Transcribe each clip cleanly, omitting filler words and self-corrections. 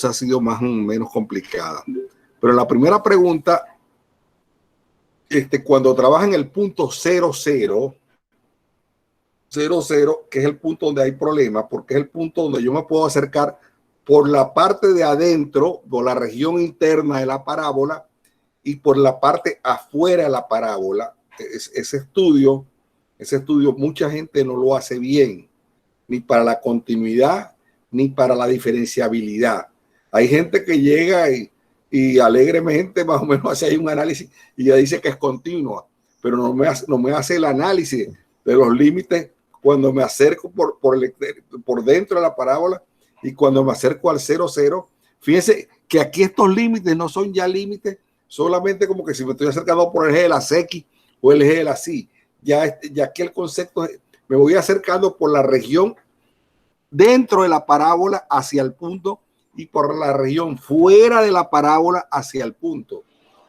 ha sido más o menos complicada. Pero la primera pregunta, cuando trabaja en el punto 00, que es el punto donde hay problemas, porque es el punto donde yo me puedo acercar por la parte de adentro, por la región interna de la parábola y por la parte afuera de la parábola. Ese estudio mucha gente no lo hace bien, ni para la continuidad, ni para la diferenciabilidad. Hay gente que llega y alegremente más o menos hace ahí un análisis y ya dice que es continua, pero no me hace el análisis de los límites cuando me acerco por dentro de la parábola y cuando me acerco al 00. Fíjense que aquí estos límites no son ya límites solamente como que si me estoy acercando por el eje de las X o el eje de las Y. Ya aquí el concepto es, me voy acercando por la región dentro de la parábola hacia el punto y por la región fuera de la parábola hacia el punto.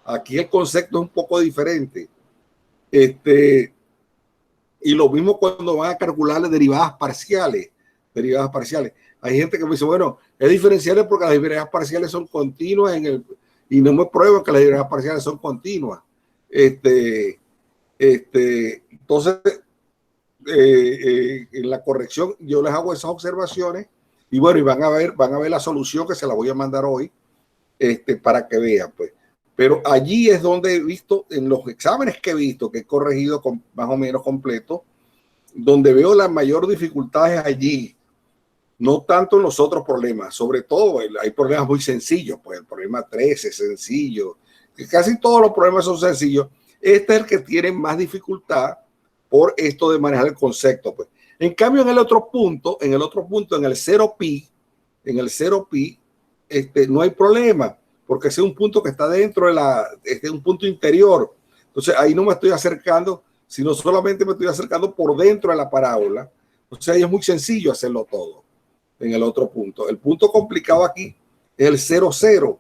Aquí el concepto es un poco diferente. Y lo mismo cuando van a calcular las derivadas parciales. Hay gente que me dice, bueno, es diferencial porque las derivadas parciales son continuas y no me prueban que las derivadas parciales son continuas. Entonces, en la corrección yo les hago esas observaciones y bueno, y van a ver la solución que se la voy a mandar hoy, para que vean, pues. Pero allí es donde he visto, en los exámenes que he visto, que he corregido más o menos completo, donde veo la mayor dificultades allí, no tanto en los otros problemas. Sobre todo hay problemas muy sencillos, pues el problema 13 es sencillo, casi todos los problemas son sencillos. Este es el que tiene más dificultad por esto de manejar el concepto, pues. En cambio, en el otro punto, en el 0pi, no hay problema, porque ese es un punto que está dentro de un punto interior. Entonces ahí no me estoy acercando, sino solamente me estoy acercando por dentro de la parábola. O sea, ahí es muy sencillo hacerlo todo en el otro punto. El punto complicado aquí es el 00,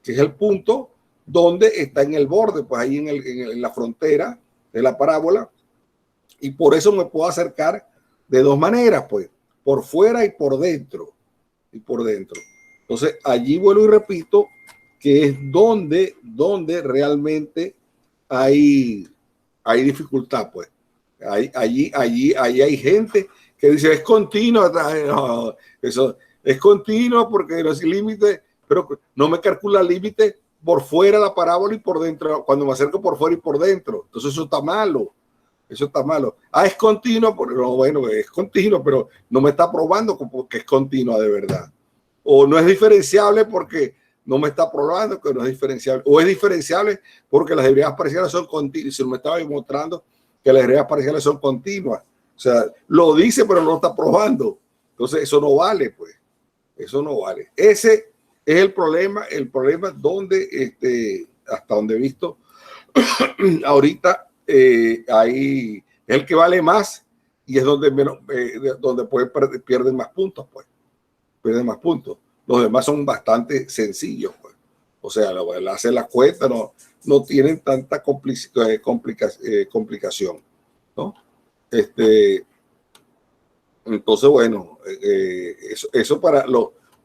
que es el punto donde está en el borde, pues ahí en la frontera de la parábola. Y por eso me puedo acercar de dos maneras, pues, por fuera y por dentro. Entonces, allí vuelvo y repito que es donde realmente hay dificultad, pues. Allí hay gente que dice, es continuo. No, eso es continuo porque no es límite, pero no me calcula límite por fuera de la parábola y por dentro, cuando me acerco por fuera y por dentro. Entonces eso está malo. Es continuo, no, bueno, es continuo, pero no me está probando que es continua de verdad. O no es diferenciable porque no me está probando que no es diferenciable. O es diferenciable porque las derivadas parciales son continuas. Si no me estaba demostrando que las derivadas parciales son continuas. O sea, lo dice, pero no lo está probando. Entonces, eso no vale, pues. Eso no vale. Ese es el problema donde, hasta donde he visto, ahorita ahí es el que vale más y es donde menos, donde pierden más puntos, pues. Pierden más puntos. Los demás son bastante sencillos, pues. O sea, hacer las cuentas no tienen tanta complicación, ¿no? Entonces, bueno, eso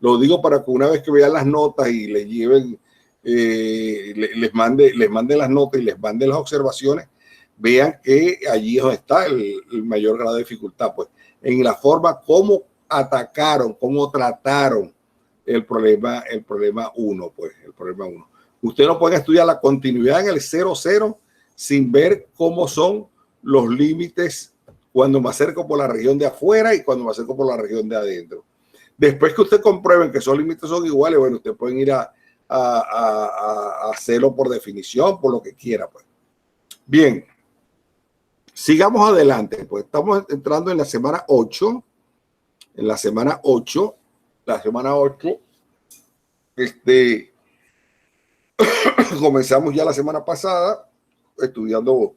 lo digo para que una vez que vean las notas y les lleven, les mande las notas y les mande las observaciones, vean que allí es donde está el mayor grado de dificultad, pues, en la forma como atacaron, cómo trataron el problema 1, pues, el problema 1. Usted no puede estudiar la continuidad en el 00 sin ver cómo son los límites cuando me acerco por la región de afuera y cuando me acerco por la región de adentro. Después que usted comprueben que esos límites son iguales, bueno, usted pueden ir a hacerlo por definición, por lo que quiera, pues. Bien, sigamos adelante, pues estamos entrando en la semana 8. En la semana 8, comenzamos ya la semana pasada estudiando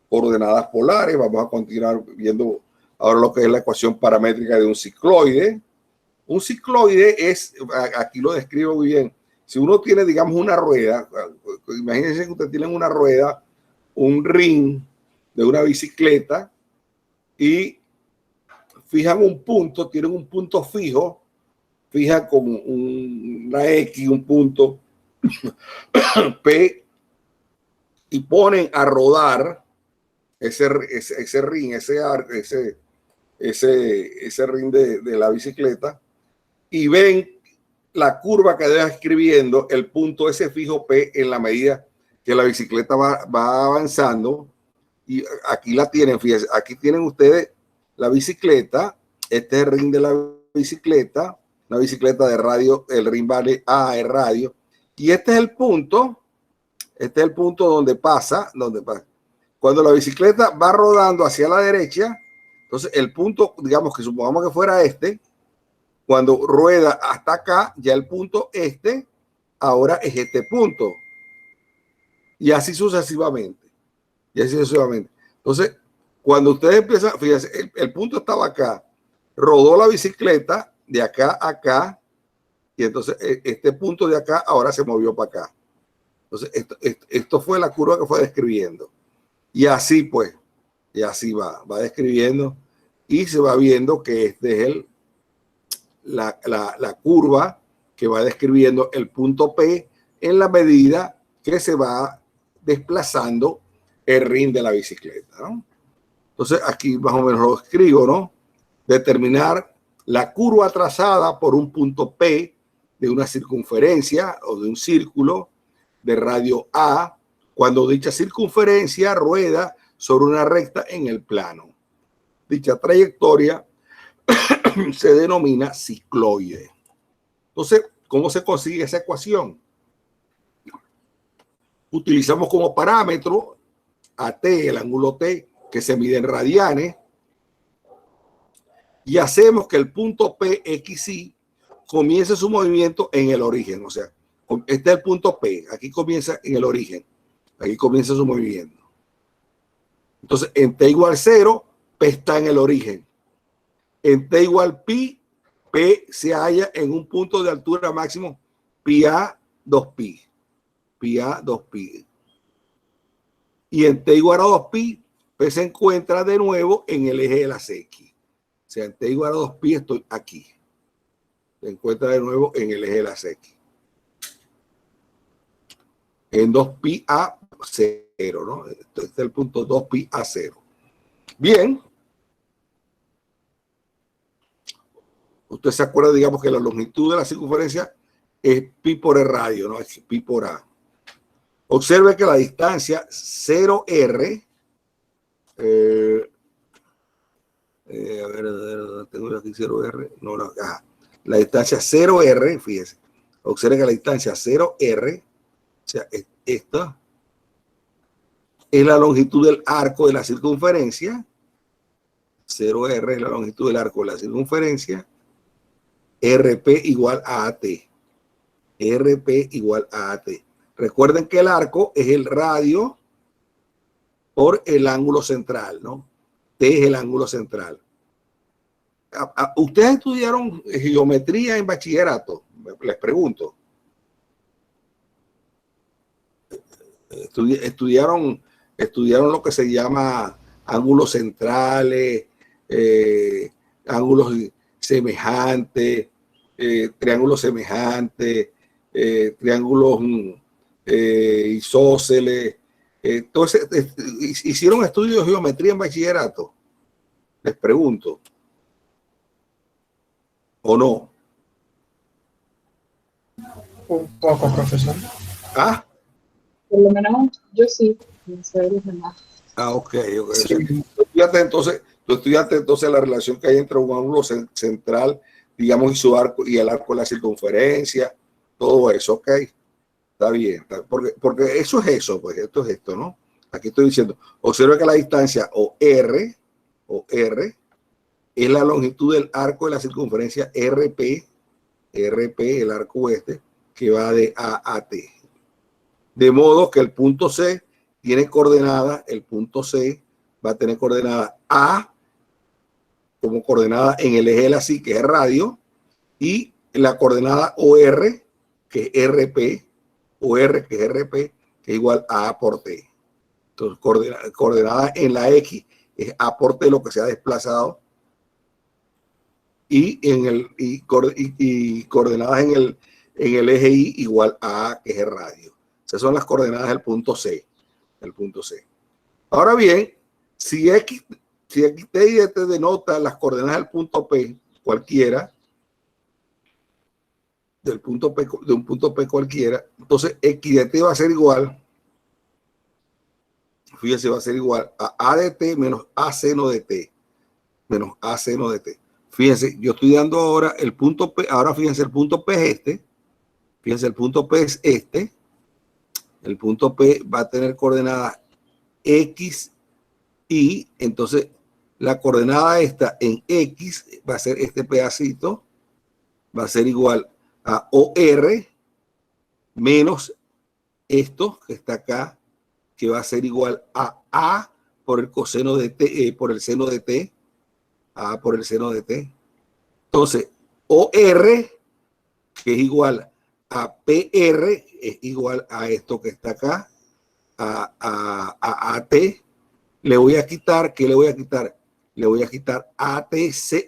ordenadas polares. Vamos a continuar viendo ahora lo que es la ecuación paramétrica de un cicloide. Un cicloide es, aquí lo describo muy bien, si uno tiene, digamos, una rueda, imagínense que usted tiene una rueda, un ring de una bicicleta y fijan un punto, tienen un punto fijo fijan con una X, un punto P, y ponen a rodar ese ring, ese ring de la bicicleta, y ven la curva que va escribiendo el punto ese fijo P en la medida que la bicicleta va avanzando. Y aquí la tienen, fíjense, aquí tienen ustedes la bicicleta, este es el ring de la bicicleta, una bicicleta de radio, el ring vale A es radio, y este es el punto donde pasa. Cuando la bicicleta va rodando hacia la derecha, entonces el punto, digamos que supongamos que fuera este, cuando rueda hasta acá, ya el punto ahora es este punto. Y así sucesivamente. Y así sucesivamente. Entonces, cuando ustedes empiezan, fíjense, el punto estaba acá, rodó la bicicleta de acá a acá, y entonces este punto de acá ahora se movió para acá. Entonces, esto fue la curva que fue describiendo. Y así pues, y así va describiendo, y se va viendo que este es la curva que va describiendo el punto P en la medida que se va desplazando el ring de la bicicleta, ¿no? Entonces aquí más o menos lo escribo, ¿no? Determinar la curva trazada por un punto P de una circunferencia o de un círculo de radio A cuando dicha circunferencia rueda sobre una recta en el plano. Dicha trayectoria se denomina cicloide. Entonces, ¿cómo se consigue esa ecuación? Utilizamos como parámetro a T, el ángulo T, que se mide en radianes, y hacemos que el punto PXY comience su movimiento en el origen. O sea, este es el punto P, aquí comienza en el origen, aquí comienza su movimiento. Entonces, en T igual 0, P está en el origen. En T igual pi, P se halla en un punto de altura máximo pi A 2pi. Pi A 2pi. Y en T igual a 2pi, P se encuentra de nuevo en el eje de las X. O sea, en T igual a 2pi estoy aquí. Se encuentra de nuevo en el eje de las X. En 2pi a 0, ¿no? Este es el punto 2pi a 0. Bien. Usted se acuerda, digamos, que la longitud de la circunferencia es pi por el radio, ¿no? Es pi por A. Observe que la distancia 0R, a ver, tengo aquí 0R, no, la distancia 0R, fíjese, observe que la distancia 0R, o sea, esta es la longitud del arco de la circunferencia, 0R es la longitud del arco de la circunferencia, RP igual a AT, RP igual a AT. Recuerden que el arco es el radio por el ángulo central, ¿no? T es el ángulo central. ¿Ustedes estudiaron geometría en bachillerato? Les pregunto. Estudiaron lo que se llama ángulos centrales, ángulos semejantes, triángulos semejantes, triángulos isósceles. Entonces, ¿hicieron estudios de geometría en bachillerato? Les pregunto. ¿O no? Un poco, profesor. ¿Ah? Por lo menos yo sí, no sé los demás. Ok. Sí. Tú estudiaste entonces la relación que hay entre un ángulo central, digamos, y su arco, y el arco de la circunferencia, todo eso, ok. Está bien, porque eso es eso, pues esto es esto, ¿no? Aquí estoy diciendo, observa que la distancia o R es la longitud del arco de la circunferencia RP, el arco que va de A a T. De modo que el punto C tiene coordenada, el punto C va a tener coordenada A como coordenada en el eje de la Y, que es radio, y la coordenada OR, que es RP, OR, que es RP, que es igual a A por T. Entonces, coordenada en la X es A por T, lo que se ha desplazado y coordenadas en el eje Y igual a A, que es el radio. Esas son las coordenadas del punto C. Ahora bien, si X, T y DT denota las coordenadas del punto P cualquiera, de un punto P cualquiera, entonces X de T va a ser igual, fíjense, va a ser igual a A de T menos A seno de T, menos A seno de T. Fíjense, yo estoy dando ahora el punto P, ahora fíjense, el punto P es este, fíjense, el punto P es este, el punto P va a tener coordenadas X, Y, entonces la coordenada esta en X va a ser este pedacito, va a ser igual a OR menos esto que está acá, que va a ser igual a A por el coseno de T, por el seno de T, A por el seno de T. Entonces, OR, que es igual a PR, es igual a esto que está acá, a AT. Le voy a quitar, ¿qué le voy a quitar? Le voy a quitar AT,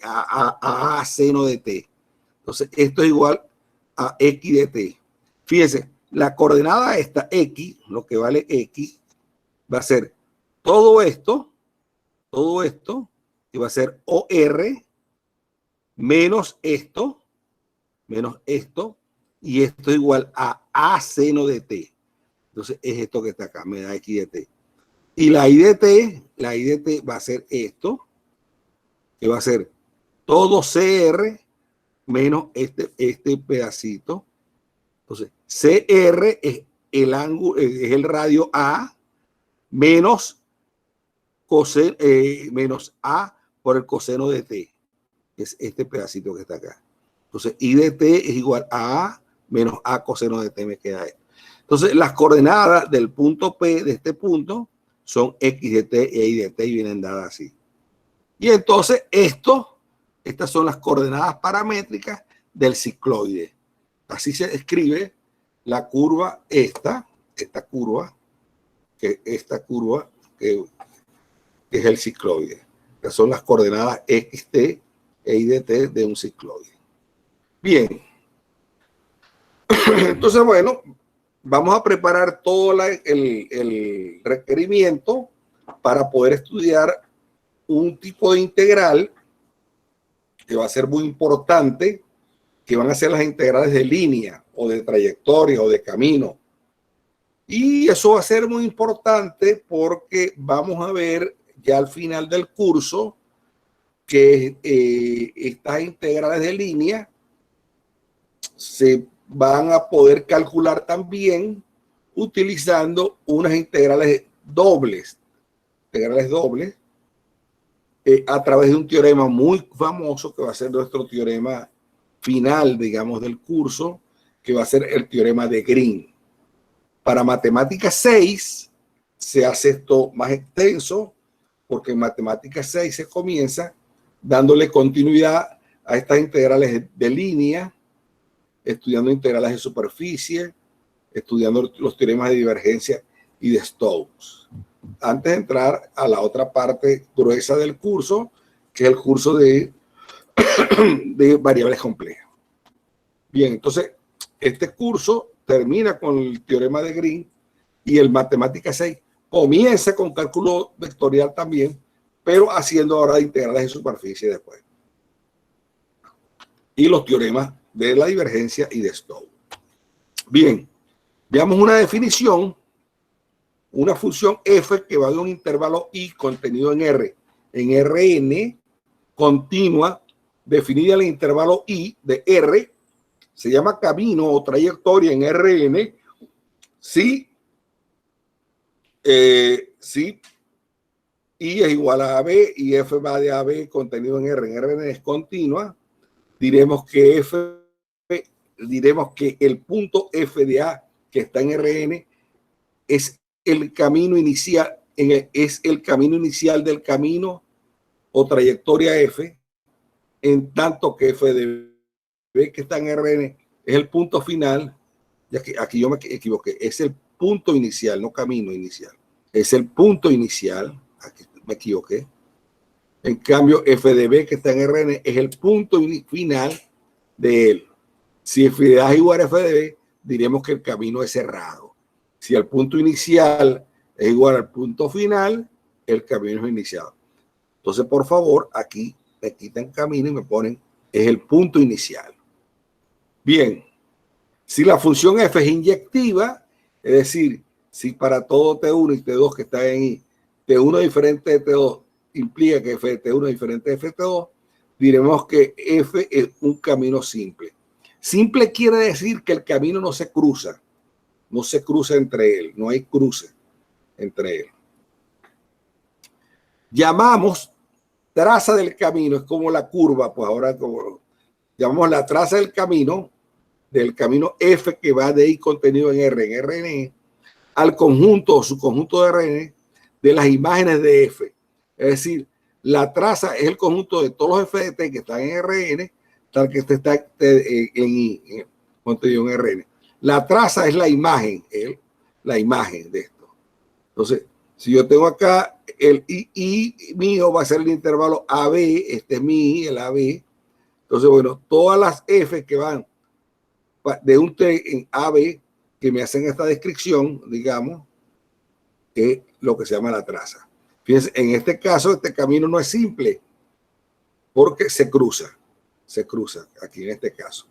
a seno de T. Entonces, esto es igual a X de T. Fíjense, la coordenada esta X, lo que vale X, va a ser todo esto, y va a ser OR menos esto, y esto es igual a seno de T. Entonces, es esto que está acá, me da X de T. Y la I de T va a ser esto, que va a ser todo CR menos este pedacito. Entonces, CR es el ángulo, es el radio A menos menos A por el coseno de T, que es este pedacito que está acá. Entonces, I de T es igual a A menos A coseno de T, me queda esto. Entonces, las coordenadas del punto P, de este punto, son X de T e Y de T y vienen dadas así. Y entonces, estas son las coordenadas paramétricas del cicloide. Así se escribe la curva esta curva, que es el cicloide. Que son las coordenadas XT e Y de T de un cicloide. Bien. Entonces, bueno, vamos a preparar todo el requerimiento para poder estudiar un tipo de integral que va a ser muy importante, que van a ser las integrales de línea o de trayectoria o de camino. Y eso va a ser muy importante porque vamos a ver ya al final del curso que estas integrales de línea se van a poder calcular también utilizando unas integrales dobles a través de un teorema muy famoso que va a ser nuestro teorema final, digamos, del curso, que va a ser el teorema de Green. Para matemática 6 se hace esto más extenso, porque en matemática 6 se comienza dándole continuidad a estas integrales de línea, estudiando integrales de superficie, estudiando los teoremas de divergencia y de Stokes, antes de entrar a la otra parte gruesa del curso, que es el curso de variables complejas. Bien, entonces, este curso termina con el teorema de Green y el matemática 6 comienza con cálculo vectorial también, pero haciendo ahora integrales de superficie después. Y los teoremas de la divergencia y de Stokes. Bien, veamos una definición. Una función f que va de un intervalo i contenido en R, en Rn, continua, definida en el intervalo i de R, se llama camino o trayectoria en Rn, si i es igual a AB y f va de AB contenido en Rn es continua, diremos que el punto f de A que está en Rn es el camino inicial, es el camino inicial del camino o trayectoria f, en tanto que f de B que está en Rn es el punto final. Ya que aquí yo me equivoqué, es el punto inicial, no camino inicial, es el punto inicial, aquí me equivoqué, En cambio, f de b que está en Rn es el punto final de él. Si f de a es igual a f de b, diremos que el camino es cerrado. Si el punto inicial es igual al punto final, el camino es iniciado. Entonces, por favor, aquí me quitan camino y me ponen es el punto inicial. Bien, si la función f es inyectiva, es decir, si para todo T1 y T2 que está en I, T1 diferente de T2 implica que f de T1 es diferente de f de T2, diremos que f es un camino simple. Simple quiere decir que el camino no se cruza entre él, no hay cruce entre él. Llamamos traza del camino, es como la curva, pues ahora como llamamos la traza del camino F que va de I contenido en Rn, al conjunto o subconjunto de Rn de las imágenes de F. Es decir, la traza es el conjunto de todos los F de T que están en Rn, tal que este está en I, contenido en Rn. La traza es la imagen de esto. Entonces, si yo tengo acá el I mío va a ser el intervalo AB, este es mi I, el AB. Entonces, bueno, todas las F que van de un T en AB que me hacen esta descripción, digamos, es lo que se llama la traza. Fíjense, en este caso, este camino no es simple porque se cruza aquí en este caso.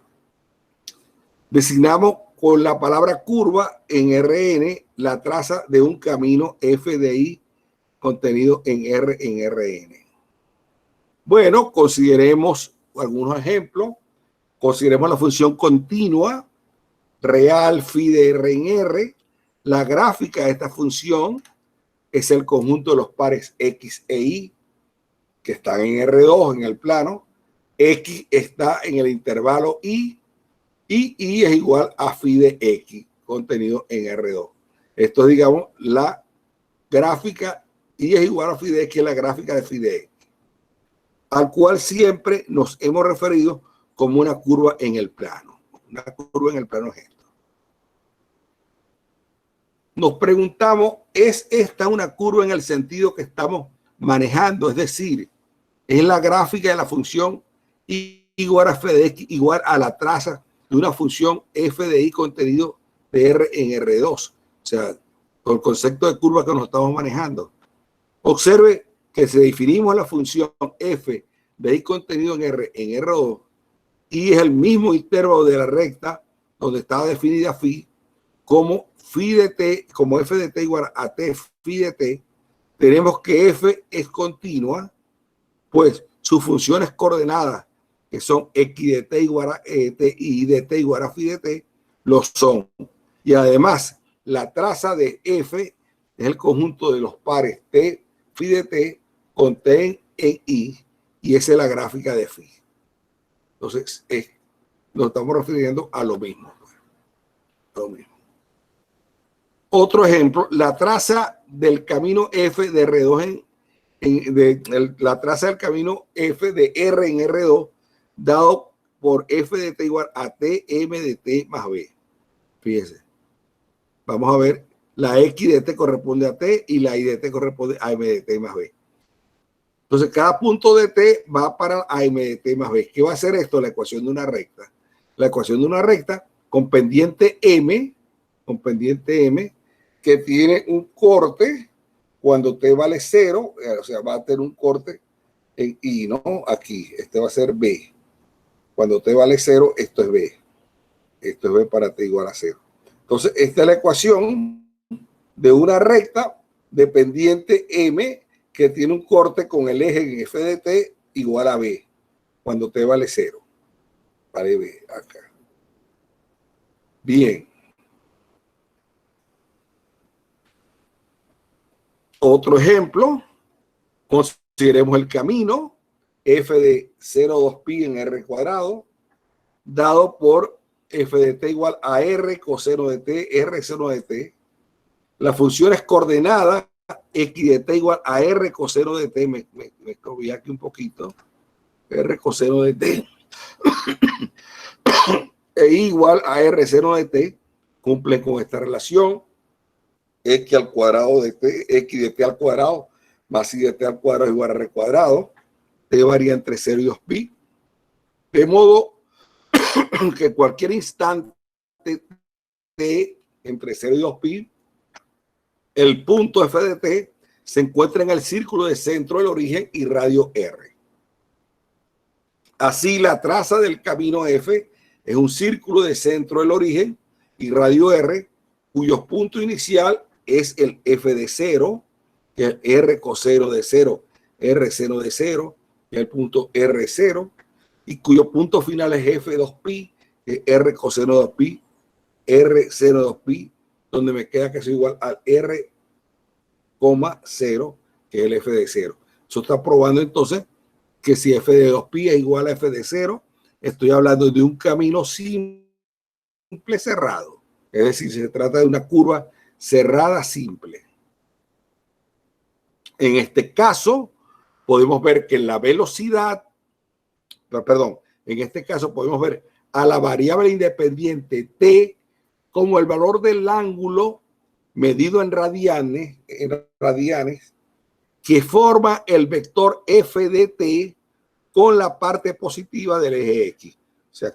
Designamos con la palabra curva en Rn la traza de un camino f de I contenido en Rn. Bueno, consideremos algunos ejemplos. Consideremos la función continua real phi de R en R. La gráfica de esta función es el conjunto de los pares X e Y que están en R2 en el plano. X está en el intervalo Y y Y es igual a phi de X contenido en R2. Esto es, digamos, la gráfica. Y es igual a phi de X, la gráfica de phi de X, al cual siempre nos hemos referido como una curva en el plano. Una curva en el plano es esto. Nos preguntamos, ¿es esta una curva en el sentido que estamos manejando? Es decir, es la gráfica de la función igual a f de x igual a la traza de una función f de y contenido de R en R2. O sea, con el concepto de curva que nos estamos manejando. Observe que si definimos la función f de y contenido en R en R2 y es el mismo intervalo de la recta donde estaba definida phi, como phi de t, como f de t igual a t phi de t, tenemos que f es continua, pues sus funciones coordenadas, que son x de t igual a t y de t igual a phi de t, lo son. Y además, la traza de f es el conjunto de los pares t phi de t con t en i, y esa es la gráfica de phi. Entonces, nos estamos refiriendo a lo mismo. Otro ejemplo, la traza del camino f de R2 la traza del camino f de R en R2 dado por f de t igual a t m de t más b. Fíjense. Vamos a ver, la x de t corresponde a t y la y de t corresponde a m de t más b. Entonces, cada punto de t va para a m de t más b. ¿Qué va a hacer esto? La ecuación de una recta. La ecuación de una recta con pendiente m, que tiene un corte cuando t vale 0, o sea, va a tener un corte en I, ¿no? Aquí, este va a ser B. Cuando t vale 0, esto es B. Esto es B para t igual a 0. Entonces, esta es la ecuación de una recta de pendiente M que tiene un corte con el eje en f de t igual a B, cuando t vale 0. Vale B, acá. Bien. Otro ejemplo, consideremos el camino f de 0,2 pi en r cuadrado, dado por f de t igual a r coseno de t, r seno de t. La función es coordenada x de t igual a r coseno de t, me escobí aquí un poquito, r coseno de t, e igual a r seno de t, cumple con esta relación, x al cuadrado de t, x de t al cuadrado más y de t al cuadrado es igual a r cuadrado. T varía entre 0 y 2pi, de modo que cualquier instante T entre 0 y 2pi, el punto f de t se encuentra en el círculo de centro del origen y radio r. Así, la traza del camino f es un círculo de centro del origen y radio r, cuyo punto inicial es el f de 0, que es r coseno de 0, r seno de 0, que es el punto r0, y cuyo punto final es f de 2pi, que es r coseno de 2pi, r seno de 2pi, donde me queda que es igual al r, 0, que es el f de 0. Eso está probando entonces que si f de 2pi es igual a f de 0, estoy hablando de un camino simple cerrado. Es decir, se trata de una curva cerrada simple. En este caso, podemos ver que la velocidad, en este caso podemos ver a la variable independiente t como el valor del ángulo medido en radianes, que forma el vector f de t con la parte positiva del eje x. O sea,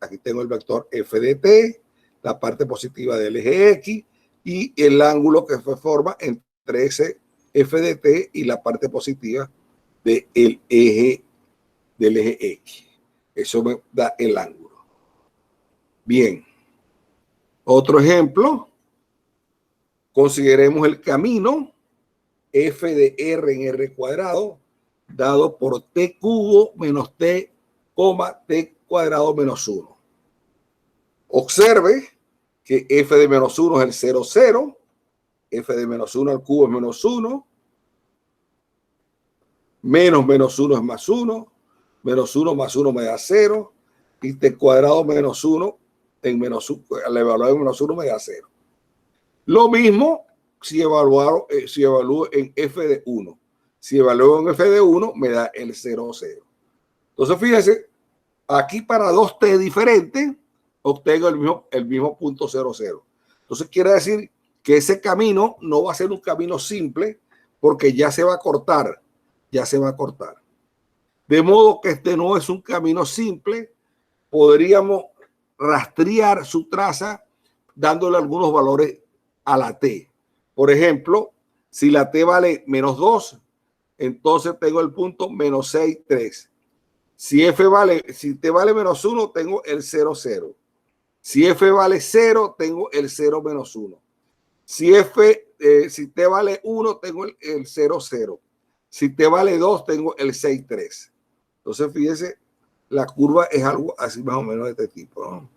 aquí tengo el vector f de t, la parte positiva del eje x y el ángulo que se forma entre ese f de t y la parte positiva del eje x. Eso me da el ángulo. Bien. Otro ejemplo. Consideremos el camino f de r en r cuadrado dado por t cubo menos t, t cuadrado menos 1. Observe que f de menos 1 es el 0, 0. F de menos 1 al cubo es menos 1. Menos 1 es más 1. Menos 1 más 1 me da 0. Y t cuadrado menos 1 en menos 1, al evaluar en menos 1 me da 0. Lo mismo si evalúo en f de 1. Si evalúo en f de 1, me da el 0, 0. Entonces, fíjense, aquí para dos t diferentes, obtengo el mismo punto 0, 0. Entonces, quiere decir que ese camino no va a ser un camino simple porque ya se va a cortar. Ya se va a cortar. De modo que este no es un camino simple. Podríamos rastrear su traza dándole algunos valores a la t. Por ejemplo, si la t vale menos 2, entonces tengo el punto menos 6, 3. Si t vale menos 1, tengo el 0, 0. Si f vale 0, tengo el 0 menos 1. Si t vale 1, tengo el 0, 0. Si t vale 2, tengo el 6, 3. Entonces, fíjense, la curva es algo así más o menos de este tipo, ¿no?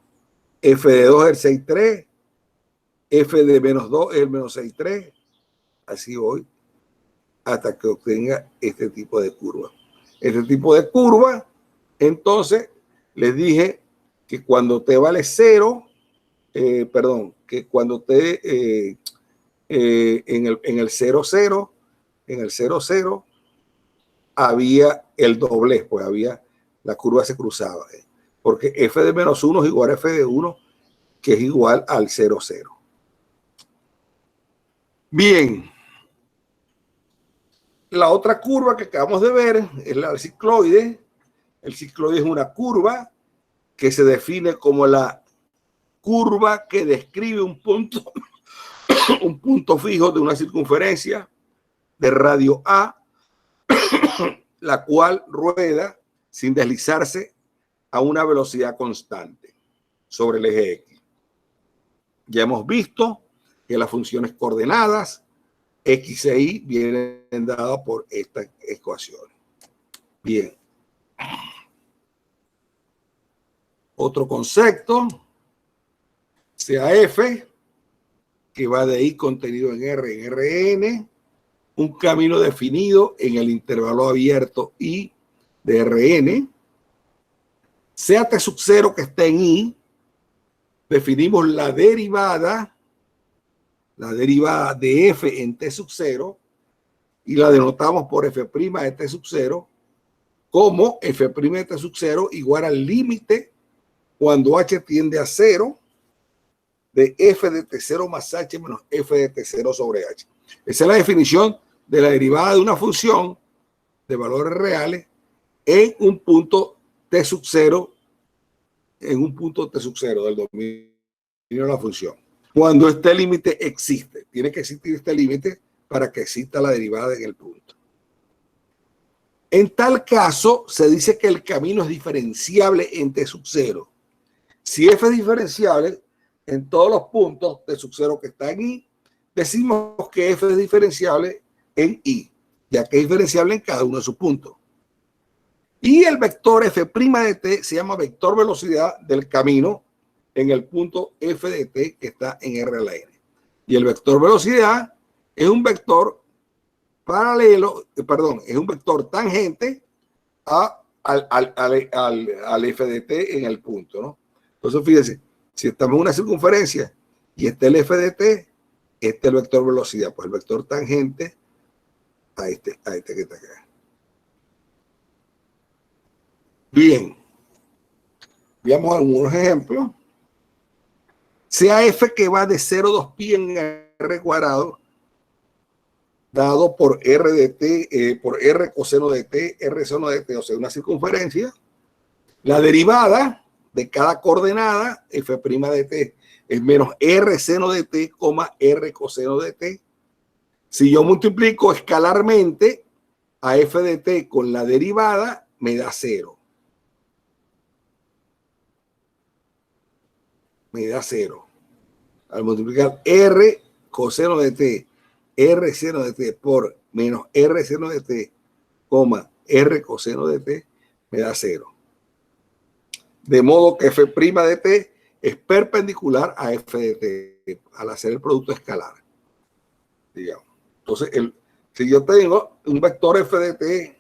F de 2 es el 6, 3. F de menos 2 es el menos 6, 3. Así voy hasta que obtenga este tipo de curva. Este tipo de curva, entonces, les dije que cuando t vale 0, que cuando t en el 0, 0, en el 0, 0, había el doblez, pues la curva se cruzaba, porque f de menos 1 es igual a f de 1, que es igual al 0, 0. Bien. La otra curva que acabamos de ver es la del cicloide. El cicloide es una curva que se define como la curva que describe un punto fijo de una circunferencia de radio A, la cual rueda sin deslizarse a una velocidad constante sobre el eje X. Ya hemos visto que las funciones coordenadas X e Y vienen dadas por estas ecuaciones. Bien. Otro concepto, sea F, que va de I contenido en R en Rn, un camino definido en el intervalo abierto I de Rn, sea T sub 0 que esté en I, definimos la derivada de f en t sub 0 y la denotamos por f' de t sub 0 como f' de t sub 0 igual al límite cuando h tiende a 0 de f de t0 más h menos f de t0 sobre h. Esa es la definición de la derivada de una función de valores reales en un punto T sub 0, en un punto T sub 0 del dominio de la función. Cuando este límite existe, tiene que existir este límite para que exista la derivada en el punto. En tal caso, se dice que el camino es diferenciable en T sub 0. Si f es diferenciable en todos los puntos T sub 0 que está en I, decimos que f es diferenciable en I, ya que es diferenciable en cada uno de sus puntos. Y el vector f' de t se llama vector velocidad del camino en el punto f de t que está en R a la n. Y el vector velocidad es un vector paralelo, es un vector tangente al f de t en el punto, ¿no? Entonces, fíjense, si estamos en una circunferencia y este es el f de t, este es el vector velocidad, pues el vector tangente a este que está acá. Bien, veamos algunos ejemplos. Sea f que va de 0,2pi en r cuadrado, dado por r de t, por r coseno de t, r seno de t, o sea, una circunferencia. La derivada de cada coordenada, f' de t, es menos r seno de t, r coseno de t. Si yo multiplico escalarmente a f de t con la derivada, me da 0. Me da 0. Al multiplicar r coseno de t, r seno de t por menos r seno de t, r coseno de t, me da 0. De modo que f' de t es perpendicular a f de t al hacer el producto escalar. Digamos. Entonces, si yo tengo un vector f de t,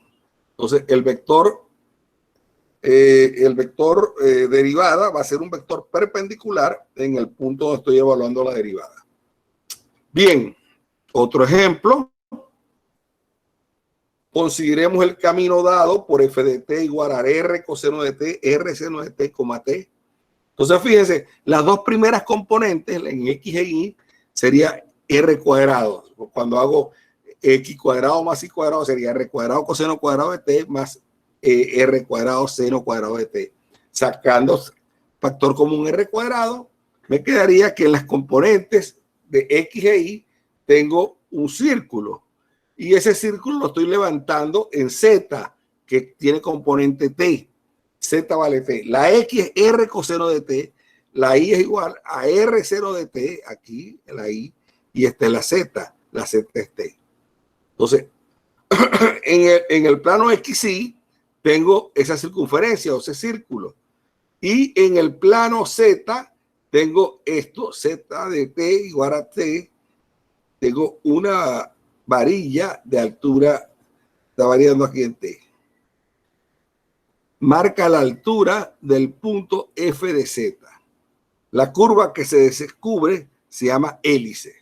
entonces el vector derivada va a ser un vector perpendicular en el punto donde estoy evaluando la derivada. Bien, otro ejemplo. Consideremos el camino dado por f de t igual a r coseno de t, r seno de t, t. Entonces, fíjense, las dos primeras componentes en x e y sería r cuadrado. Cuando hago x cuadrado más y cuadrado sería r cuadrado coseno cuadrado de t más r cuadrado seno cuadrado de t. Sacando factor común r cuadrado, me quedaría que en las componentes de x e y tengo un círculo. Y ese círculo lo estoy levantando en z, que tiene componente t. Z vale t. La x es r coseno de t. La y es igual a r seno de t, aquí, la y, y esta es la z. La z es t. Entonces, en el plano XY tengo esa circunferencia o ese círculo. Y en el plano Z tengo esto, Z de t igual a t. Tengo una varilla de altura, está variando aquí en t. Marca la altura del punto F de Z. La curva que se descubre se llama hélice.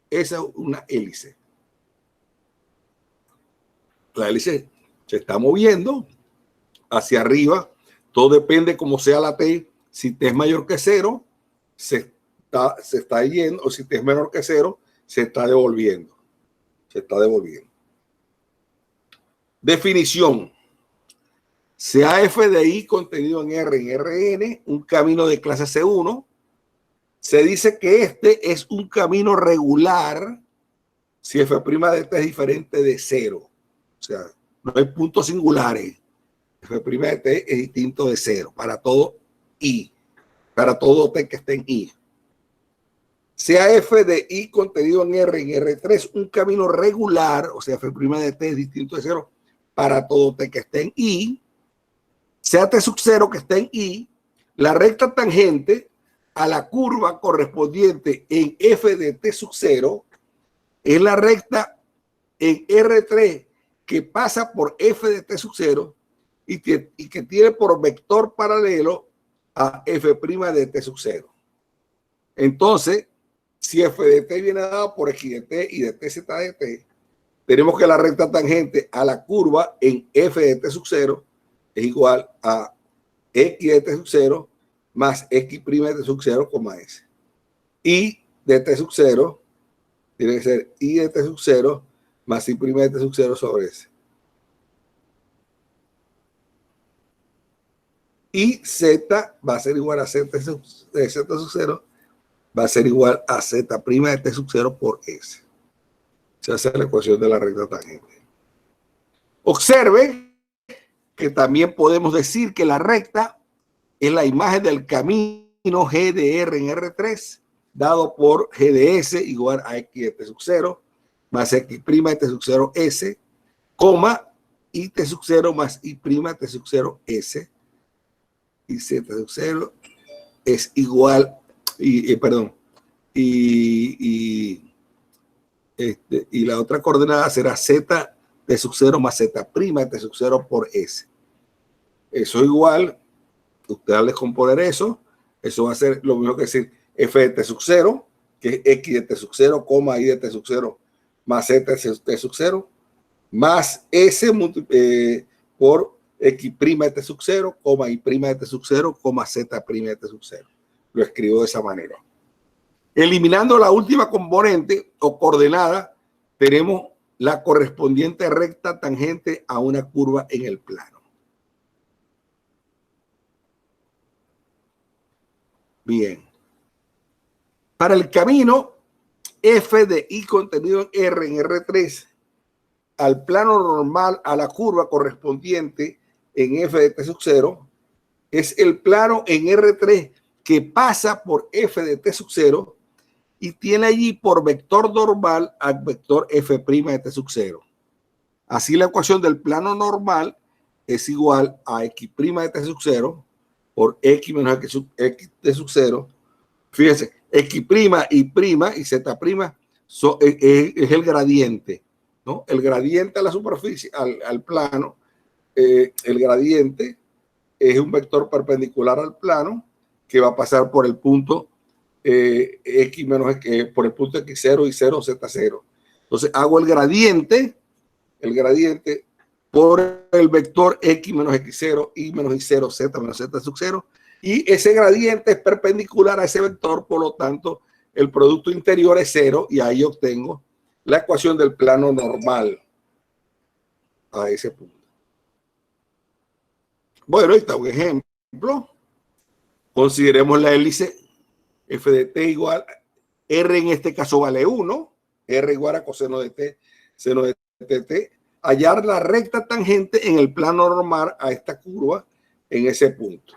Esa es una hélice. La hélice se está moviendo hacia arriba. Todo depende cómo sea la t. Si t es mayor que 0, se está yendo, o si t es menor que 0, se está devolviendo. Se está devolviendo. Definición. Sea f de i contenido en R en Rn, un camino de clase C1, se dice que este es un camino regular si f' de t es diferente de 0. O sea, no hay puntos singulares. F' de t es distinto de 0 para todo i, para todo t que esté en i. Sea f de i contenido en R en R3 un camino regular, o sea, f' de t es distinto de 0 para todo t que esté en i. Sea t sub 0 que esté en i, la recta tangente a la curva correspondiente en f de t sub 0 es la recta en R3 que pasa por f de t sub 0 y que tiene por vector paralelo a f' de t sub 0. Entonces, si f de t viene dado por x de t y de tz de t, tenemos que la recta tangente a la curva en f de t sub 0 es igual a x de t sub 0 más x' de t sub 0, s. Y de t sub 0 tiene que ser y de t sub 0 más y' de t sub 0 sobre s. y z va a ser igual a z sub 0, va a ser igual a z' de t sub 0 por s. Se hace la ecuación de la recta tangente. Observe que también podemos decir que la recta es la imagen del camino G de R en R3, dado por G de S igual a X de T sub 0, más X' de T sub 0 S, coma, y T sub 0 más Y' de T sub 0 S, y Z sub 0 es igual, y la otra coordenada será Z T sub 0 más Z' de T sub 0 por S. Eso es igual, usted al descomponer eso va a ser lo mismo que decir F de T sub 0, que es X de T sub 0, coma Y de T sub 0, más Z de T sub 0, más S por X' de T sub 0, coma Y' de T sub 0, coma Z' de T sub 0. Lo escribo de esa manera. Eliminando la última componente o coordenada, tenemos la correspondiente recta tangente a una curva en el plano. Bien. Para el camino F de I contenido en R en R3 al plano normal a la curva correspondiente en F de T sub 0 es el plano en R3 que pasa por F de T sub 0 y tiene allí por vector normal al vector F' de T sub 0. Así la ecuación del plano normal es igual a X' de T sub 0 por X menos X de sub 0. Fíjense, X' y Z' es el gradiente, ¿no? El gradiente a la superficie, al plano, el gradiente es un vector perpendicular al plano que va a pasar por el punto X menos por el punto X0 y 0, Z0. Entonces hago el gradiente por el vector X menos X0, Y menos Y0, Z menos Z sub 0. Y ese gradiente es perpendicular a ese vector, por lo tanto, el producto interior es 0 y ahí obtengo la ecuación del plano normal a ese punto. Bueno, ahí está un ejemplo. Consideremos la hélice F de T igual, R en este caso vale 1, R igual a coseno de T, seno de T, hallar la recta tangente en el plano normal a esta curva en ese punto.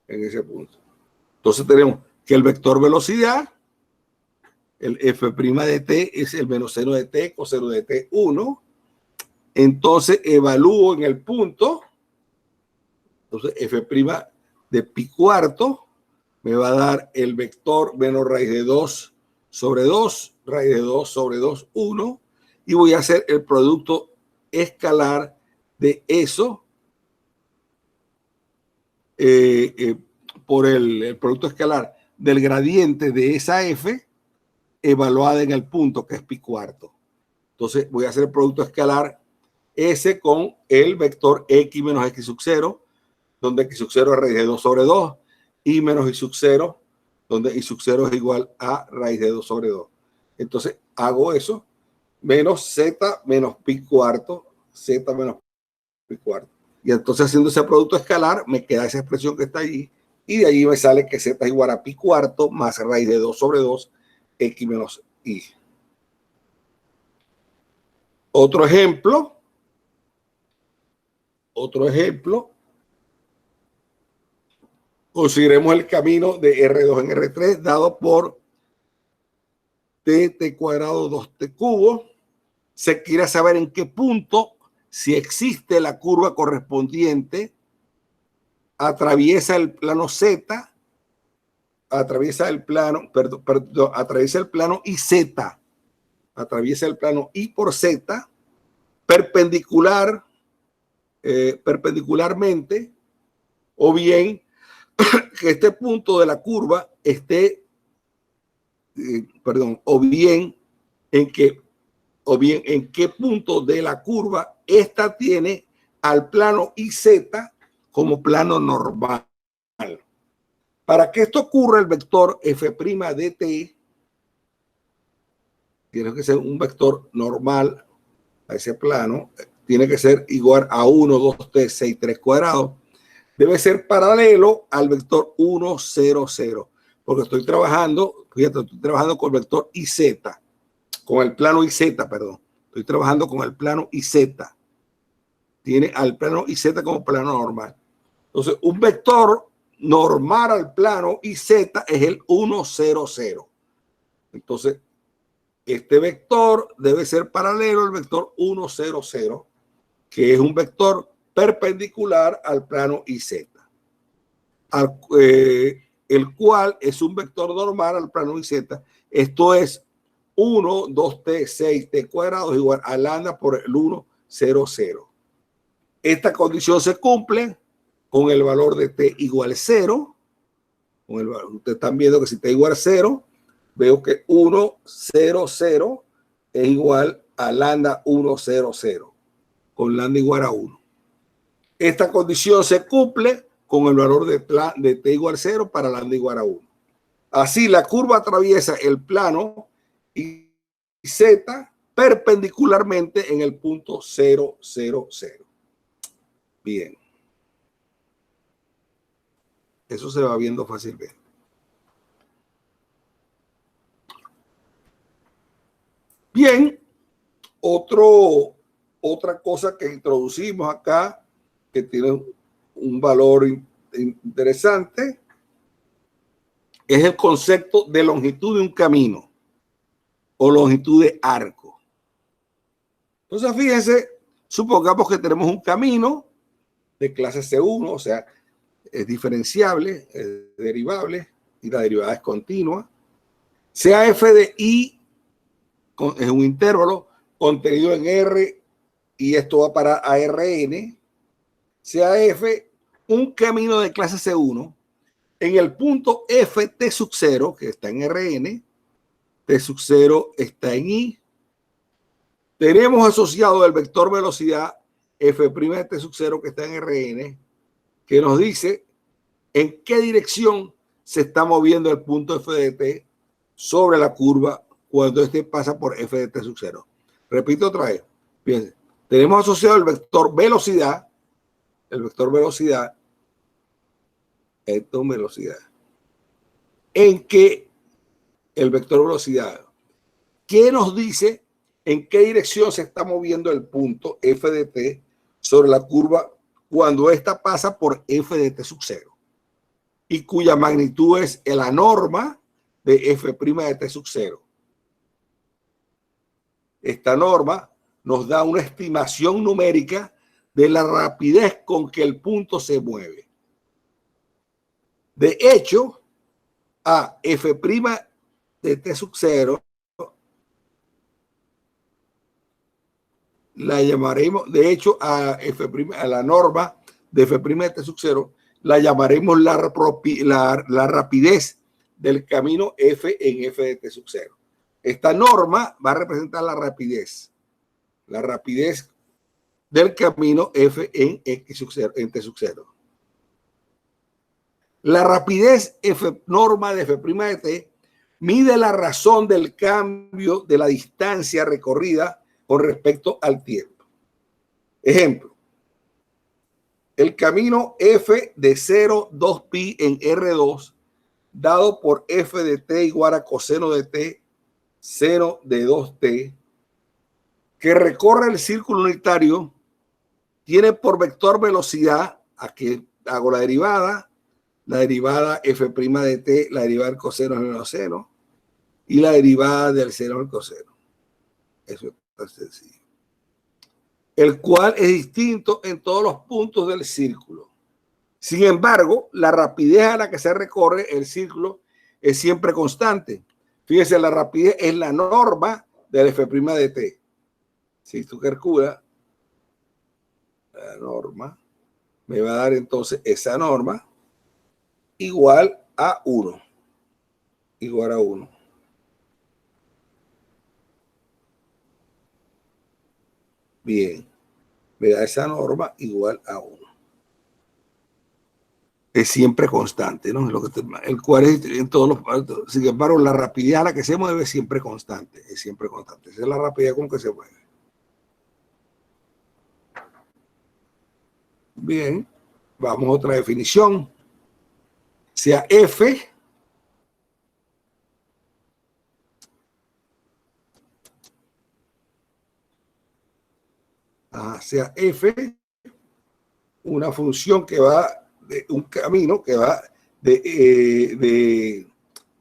Entonces tenemos que el vector velocidad, el F' de T es el menos seno de T, coseno de T 1. Entonces evalúo en el punto, entonces F' de pi cuarto me va a dar el vector menos raíz de 2 sobre 2, raíz de 2 sobre 2, 1, y voy a hacer el producto escalar de eso por el producto escalar del gradiente de esa F evaluada en el punto que es pi cuarto. Entonces voy a hacer el producto escalar S con el vector X menos X sub 0, donde X sub 0 es raíz de 2 sobre 2, y menos Y sub 0, donde Y sub 0 es igual a raíz de 2 sobre 2. Entonces hago eso, menos Z menos pi cuarto, Z menos pi cuarto. Y entonces haciendo ese producto escalar, me queda esa expresión que está allí, y de allí me sale que Z es igual a pi cuarto más raíz de 2 sobre 2, X menos Y. Otro ejemplo. Consideremos el camino de R2 en R3 dado por t cuadrado 2t cubo. Se quiere saber en qué punto, si existe la curva correspondiente, atraviesa el plano Z, atraviesa el plano y Z, atraviesa el plano Y por Z, perpendicularmente, o bien que este punto de la curva esté, o bien en qué punto de la curva esta tiene al plano IZ como plano normal. Para que esto ocurra, el vector F' de T tiene que ser un vector normal a ese plano, tiene que ser igual a 1, 2, 3, 6, 3 cuadrados. debe ser paralelo al vector 1, 0, 0. Porque estoy trabajando, fíjate, estoy trabajando con el vector IZ, con el plano IZ, perdón. Estoy trabajando con el plano IZ. Tiene al plano IZ como plano normal. Entonces, un vector normal al plano IZ es el 1, 0, 0. Entonces, este vector debe ser paralelo al vector 1, 0, 0, que es un vector perpendicular al plano IZ, el cual es un vector normal al plano IZ. Esto es 1, 2t, 6t cuadrados igual a lambda por el 1, 0, 0. Esta condición se cumple con el valor de t igual a 0. Ustedes están viendo que si t igual a 0, veo que 1, 0, 0 es igual a lambda 1, 0, 0, con lambda igual a 1. Esta condición se cumple con el valor de t igual a 0 para lambda igual a 1. Así, la curva atraviesa el plano Z perpendicularmente en el punto 0, 0, 0. Bien. Eso se va viendo fácilmente. Bien, otra cosa que introducimos acá, que tiene un valor interesante, es el concepto de longitud de un camino o longitud de arco. Entonces, fíjense, supongamos que tenemos un camino de clase C1, o sea, es diferenciable, es derivable, y la derivada es continua. Sea f de i es un intervalo contenido en R y esto va para ARN. Sea f un camino de clase C1 en el punto f t sub 0, que está en Rn, t sub 0 está en i. Tenemos asociado el vector velocidad f' de t sub 0 que está en Rn, que nos dice en qué dirección se está moviendo el punto f de t sobre la curva cuando este pasa por f de t sub 0. Repito otra vez. Fíjense, tenemos asociado el vector velocidad, esto es velocidad, en que el vector velocidad, ¿qué nos dice en qué dirección se está moviendo el punto f de t sobre la curva cuando esta pasa por f de t sub 0? Y cuya magnitud es la norma de f' de t sub 0. Esta norma nos da una estimación numérica de la rapidez con que el punto se mueve. De hecho, a f' de t sub 0 la llamaremos, de hecho, a la norma de f' de t sub 0 la llamaremos la rapidez del camino f en f de t sub 0. Esta norma va a representar la rapidez del camino f en x sub 0, en t sub 0. La rapidez f norma de f' de t mide la razón del cambio de la distancia recorrida con respecto al tiempo. Ejemplo, el camino f de 0, 2pi en R2 dado por f de t igual a coseno de t 0 de 2t que recorre el círculo unitario tiene por vector velocidad, aquí hago la derivada f' de t, la derivada del coseno es menos 0 y la derivada del seno del coseno. Eso es sencillo. El cual es distinto en todos los puntos del círculo. Sin embargo, la rapidez a la que se recorre el círculo es siempre constante. Fíjense, la rapidez es la norma del f' de t. Si tú calculas la norma, me va a dar entonces esa norma igual a 1. Igual a 1. Bien, me da esa norma igual a 1. Es siempre constante, ¿no? El cual es en todos los... Sin embargo, la rapidez a la que se mueve es siempre constante. Es siempre constante. Esa es la rapidez con que se mueve. Bien. Vamos a otra definición. Sea F sea F una función que va de un camino que va de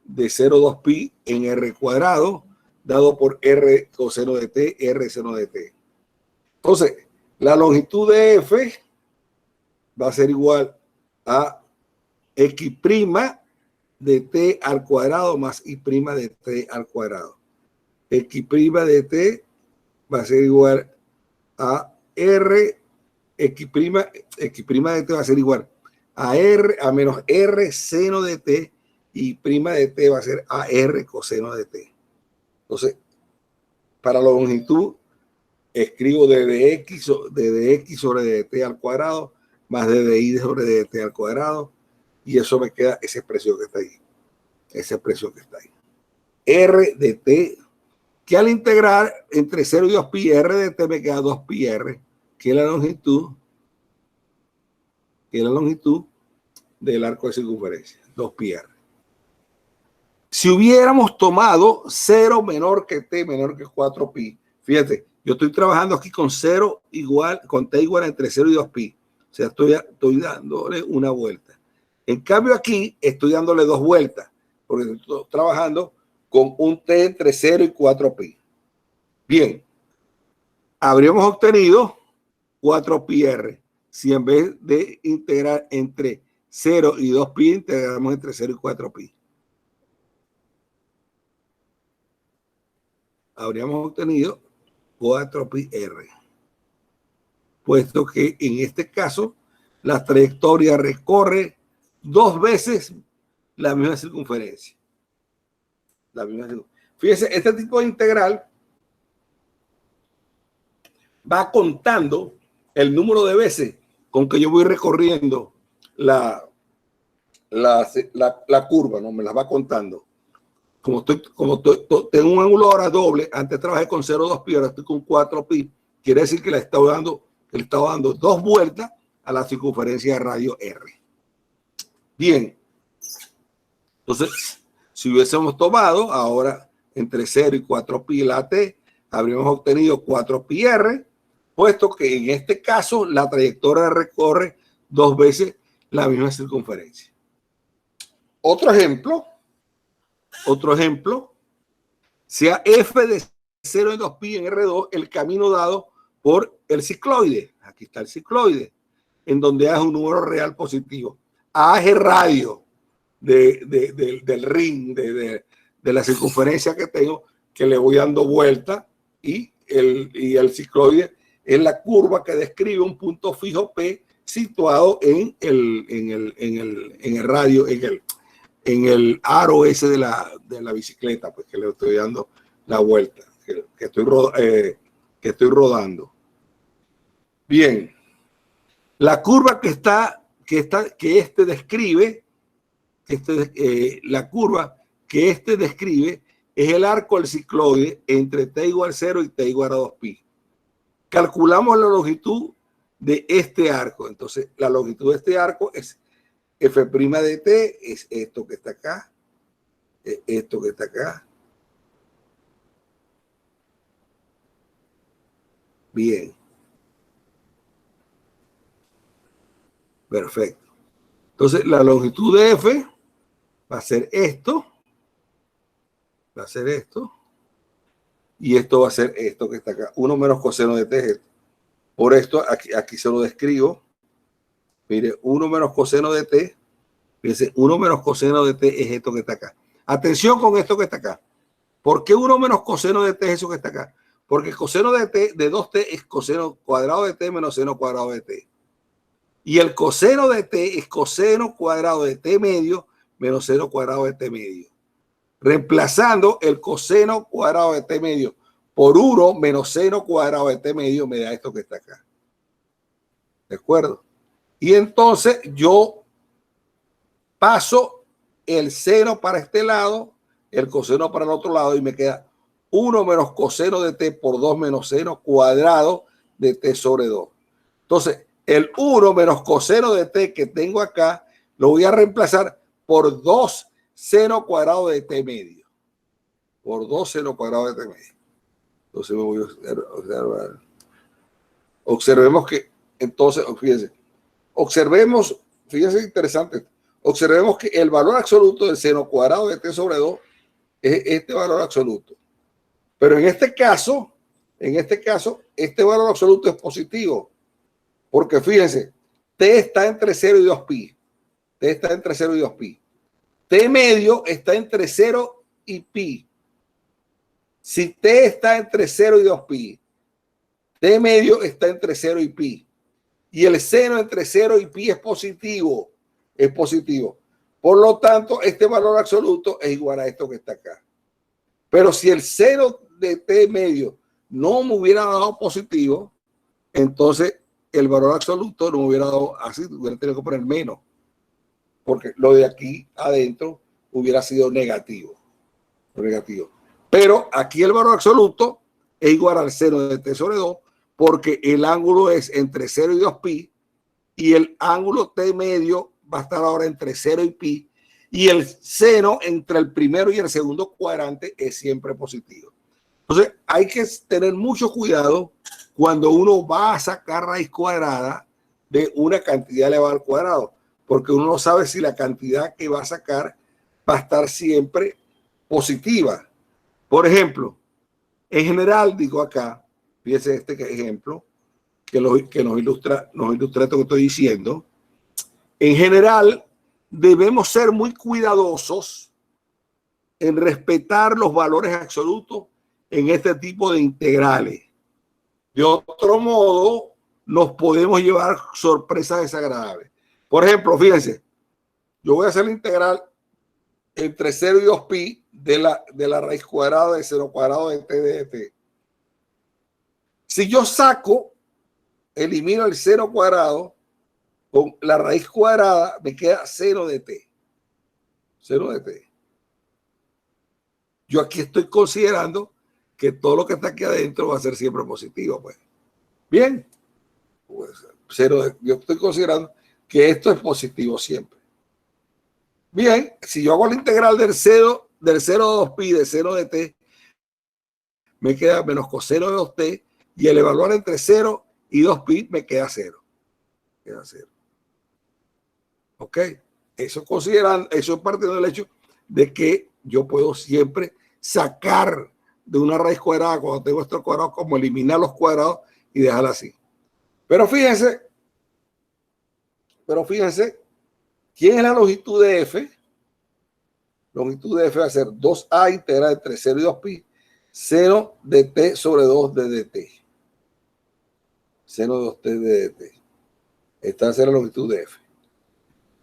0,2pi en R cuadrado dado por R coseno de t, R seno de t. Entonces, la longitud de F va a ser igual a X' de t al cuadrado más Y' de t al cuadrado. X' de t va a ser igual a R, X' de t va a ser igual a R, a menos R seno de t, y prima de t va a ser a R coseno de t. Entonces, para la longitud, escribo dx sobre dt al cuadrado más ddi sobre dt al cuadrado, y eso me queda esa expresión que está ahí. Esa expresión que está ahí. R de t, que al integrar entre 0 y 2pi, R de t me queda 2pi r, que es la longitud del arco de circunferencia, 2pi r. Si hubiéramos tomado 0 menor que t, menor que 4pi, fíjate, yo estoy trabajando aquí con 0 igual, con t igual entre 0 y 2pi. O sea, estoy dándole una vuelta. En cambio aquí estoy dándole dos vueltas, porque estoy trabajando con un t entre 0 y 4pi. Bien, habríamos obtenido 4pi r si en vez de integrar entre 0 y 2pi, integramos entre 0 y 4pi. Habríamos obtenido 4pi r, puesto que en este caso la trayectoria recorre dos veces la misma circunferencia. Fíjense, este tipo de integral va contando el número de veces con que yo voy recorriendo la curva, ¿no? Me las va contando. Como tengo un ángulo ahora doble, antes trabajé con 0,2pi, ahora estoy con 4pi, quiere decir que le estaba dando dos vueltas a la circunferencia de radio R. Bien, entonces, si hubiésemos tomado ahora entre 0 y 4pi la t, habríamos obtenido 4pi r, puesto que en este caso la trayectoria recorre dos veces la misma circunferencia. Otro ejemplo, sea f de 0 y 2pi en R2 el camino dado por el cicloide. Aquí está el cicloide, en donde A es un número real positivo. A es el radio del ring, de la circunferencia que tengo, que le voy dando vuelta, y el cicloide es la curva que describe un punto fijo P situado en el radio, en el aro ese de la bicicleta, pues que le estoy dando la vuelta, que estoy rodando. Bien, la curva la curva que describe es el arco del cicloide entre t igual a 0 y t igual a 2pi. Calculamos la longitud de este arco. Entonces, la longitud de este arco es f' de t, es esto que está acá, esto que está acá. Bien. Perfecto. Entonces, la longitud de f va a ser esto. Va a ser esto. Y esto va a ser esto que está acá. 1 menos coseno de t es esto. Por esto, aquí se lo describo. Mire, 1 menos coseno de t. Fíjense, 1 menos coseno de t es esto que está acá. Atención con esto que está acá. ¿Por qué 1 menos coseno de t es eso que está acá? Porque el coseno de t, de 2t, es coseno cuadrado de t menos seno cuadrado de t. Y el coseno de t es coseno cuadrado de t medio menos seno cuadrado de t medio. Reemplazando el coseno cuadrado de t medio por 1 menos seno cuadrado de t medio me da esto que está acá. ¿De acuerdo? Y entonces yo paso el seno para este lado, el coseno para el otro lado, y me queda 1 menos coseno de t por 2 menos seno cuadrado de t sobre 2. Entonces, el 1 menos coseno de t que tengo acá, lo voy a reemplazar por 2 seno cuadrado de t medio. Por 2 seno cuadrado de t medio. Entonces me voy a observar. Observemos que, entonces, fíjense interesante, observemos que el valor absoluto del seno cuadrado de t sobre 2 es este valor absoluto. Pero en este caso, este valor absoluto es positivo. Porque fíjense, t está entre 0 y 2pi. T está entre 0 y 2pi. T medio está entre 0 y pi. Si t está entre 0 y 2pi, t medio está entre 0 y pi. Y el seno entre 0 y pi es positivo. Es positivo. Por lo tanto, este valor absoluto es igual a esto que está acá. Pero si el seno de t medio no me hubiera dado positivo, entonces el valor absoluto no me hubiera dado así, hubiera tenido que poner menos. Porque lo de aquí adentro hubiera sido negativo. Pero aquí el valor absoluto es igual al seno de t sobre 2, porque el ángulo es entre 0 y 2pi, y el ángulo t medio va a estar ahora entre 0 y pi, y el seno entre el primero y el segundo cuadrante es siempre positivo. Entonces hay que tener mucho cuidado cuando uno va a sacar raíz cuadrada de una cantidad elevada al cuadrado, porque uno no sabe si la cantidad que va a sacar va a estar siempre positiva. Por ejemplo, en general, digo acá, fíjense este ejemplo que nos ilustra esto que estoy diciendo. En general, debemos ser muy cuidadosos en respetar los valores absolutos en este tipo de integrales. De otro modo, nos podemos llevar sorpresas desagradables. Por ejemplo, fíjense, yo voy a hacer la integral entre 0 y 2pi de la raíz cuadrada de 0 cuadrado de t de t. Si yo elimino el 0 cuadrado, con la raíz cuadrada me queda 0 de t. 0 de t. Yo aquí estoy considerando que todo lo que está aquí adentro va a ser siempre positivo, pues. Bien. Pues, yo estoy considerando que esto es positivo siempre. Bien, si yo hago la integral del 0 a 2pi de 0 de t, me queda menos coseno de 2t, y el evaluar entre 0 y 2pi me queda 0. Queda 0. ¿Ok? Eso es parte del hecho de que yo puedo siempre sacar de una raíz cuadrada cuando tengo estos cuadrados, como eliminar los cuadrados y dejarla así. Pero fíjense, ¿quién es la longitud de f? Longitud de f va a ser 2a integral entre 0 y 2pi, seno de t sobre 2 de dt. Seno de 2t de dt. Esta va a ser la longitud de f.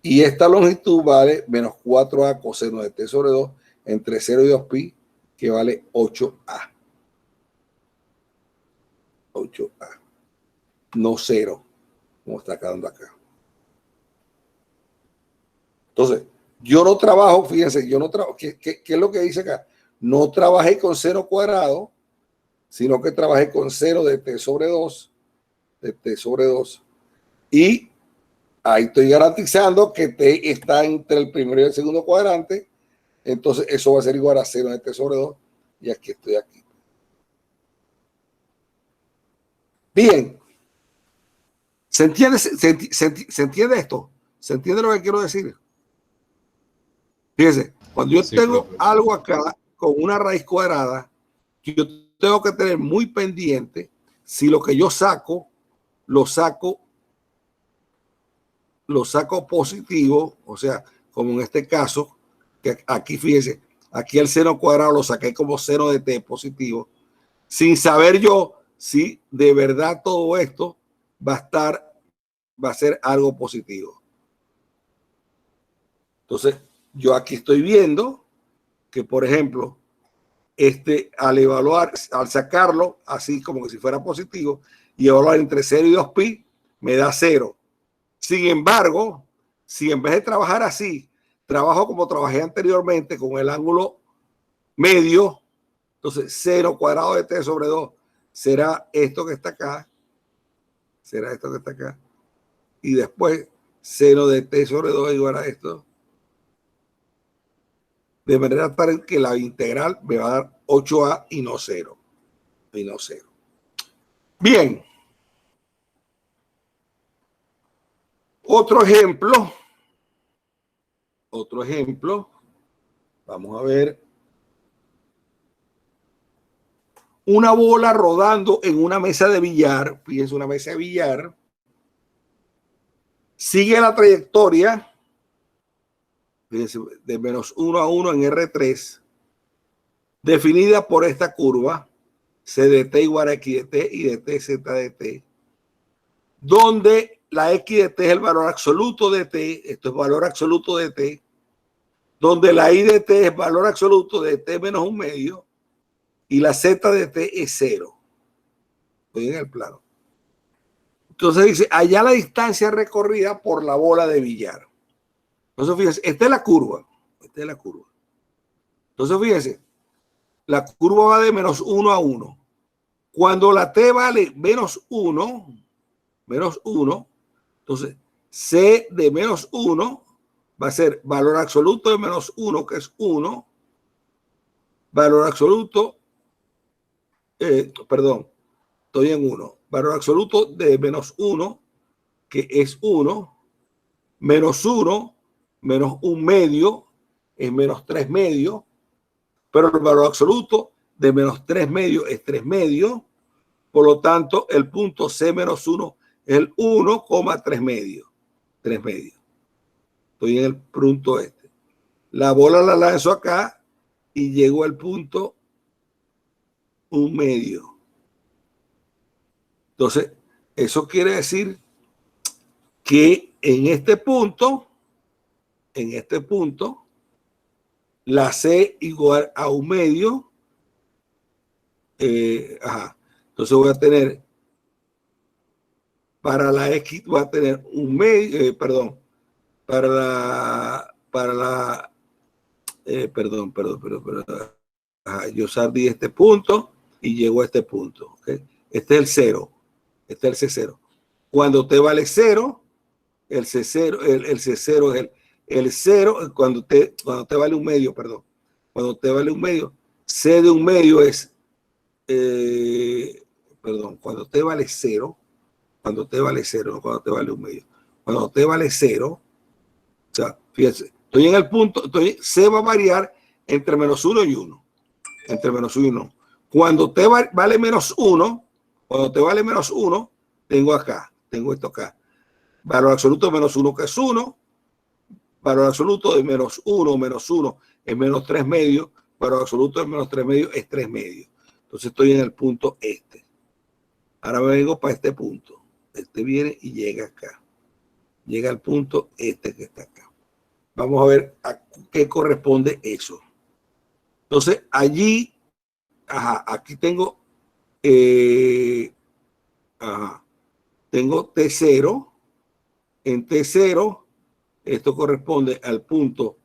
Y esta longitud vale menos 4a coseno de t sobre 2 entre 0 y 2pi, que vale 8a. 8a. No 0, como está quedando acá. Entonces, yo no trabajo, fíjense, ¿qué es lo que dice acá? No trabajé con 0 cuadrado, sino que trabajé con 0 de t sobre 2, y ahí estoy garantizando que t está entre el primero y el segundo cuadrante, entonces eso va a ser igual a 0 de t sobre 2, y aquí estoy aquí. Bien. ¿Se entiende esto? ¿Se entiende lo que quiero decir? Fíjense, cuando yo tengo algo acá con una raíz cuadrada, yo tengo que tener muy pendiente si lo que yo saco, lo saco positivo, o sea, como en este caso, que aquí fíjense, aquí el seno cuadrado lo saqué como seno de t positivo, sin saber yo si de verdad todo esto va a ser algo positivo. Entonces, yo aquí estoy viendo que, por ejemplo, al sacarlo así como que si fuera positivo y evaluar entre 0 y 2pi, me da 0. Sin embargo, si en vez de trabajar así, trabajo como trabajé anteriormente con el ángulo medio, entonces 0 cuadrado de t sobre 2 será esto que está acá. Será esto que está acá. y después seno de t sobre 2 igual a esto. De manera tal que la integral me va a dar 8a y no 0. Y no 0. Bien. Otro ejemplo. Otro ejemplo. Vamos a ver. Una bola rodando en una mesa de billar. Fíjense, una mesa de billar. Sigue la trayectoria. Fíjense, de menos 1 a 1 en R3. Definida por esta curva. C de t igual a x de t y de t z de t. Donde la x de t es el valor absoluto de t. Esto es valor absoluto de t. Donde la y de t es valor absoluto de t menos un medio. Y la z de t es 0. Estoy en el plano. Entonces dice, allá la distancia recorrida por la bola de billar. Entonces fíjense, esta es la curva. Esta es la curva. Entonces fíjense, la curva va de menos 1 a 1. Cuando la t vale menos 1, entonces c de menos 1 va a ser valor absoluto de menos 1, que es 1. Valor absoluto, perdón, estoy en 1. Valor absoluto de menos 1, que es 1, menos 1, menos 1 medio, es menos 3 medio, pero el valor absoluto de menos 3 medio es 3 medio, por lo tanto el punto C menos 1 es el 1,3 medio, 3 medio. Estoy en el punto este. La bola la lanzo acá y llego al punto 1 medio. Entonces, eso quiere decir que en este punto, la C igual a 1 medio. Entonces voy a tener, para la X voy a tener 1 medio, perdón, yo salí este punto y llego a este punto. ¿Okay? Este es el 0. Este es el C0. Cuando t vale 0, el C0, el C0 es el 0, cuando t vale 1 medio, perdón. Cuando t vale 1 medio, C de 1 medio es, cuando t vale 0, cuando t vale 0, no cuando t vale 1 medio. Cuando t vale 0, o sea, fíjense, estoy en el punto, C va a variar entre menos 1 y 1. Entre menos 1 y 1. Cuando t vale menos 1, tengo esto acá. Valor absoluto de menos 1, que es 1. Valor absoluto de menos 1 es menos 3 medios. Valor absoluto de menos 3 medios es 3 medios. Entonces estoy en el punto este. Ahora me vengo para este punto. Este viene y llega acá. Llega al punto este que está acá. Vamos a ver a qué corresponde eso. Entonces allí, aquí tengo, tengo T0. En T0, esto corresponde al punto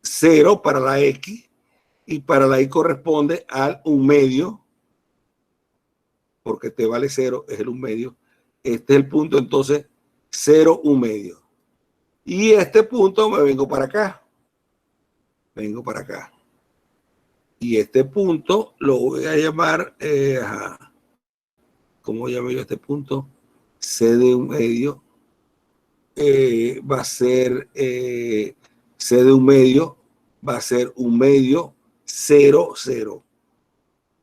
0 para la X y para la Y corresponde al 1 medio, porque T vale 0, es el 1 medio. Este es el punto, entonces, 0, 1 medio. Y este punto me vengo para acá. Y este punto lo voy a llamar, ¿cómo llamo yo este punto? C de 1 medio. Va a ser C de 1 medio, va a ser 1 medio, 0, 0.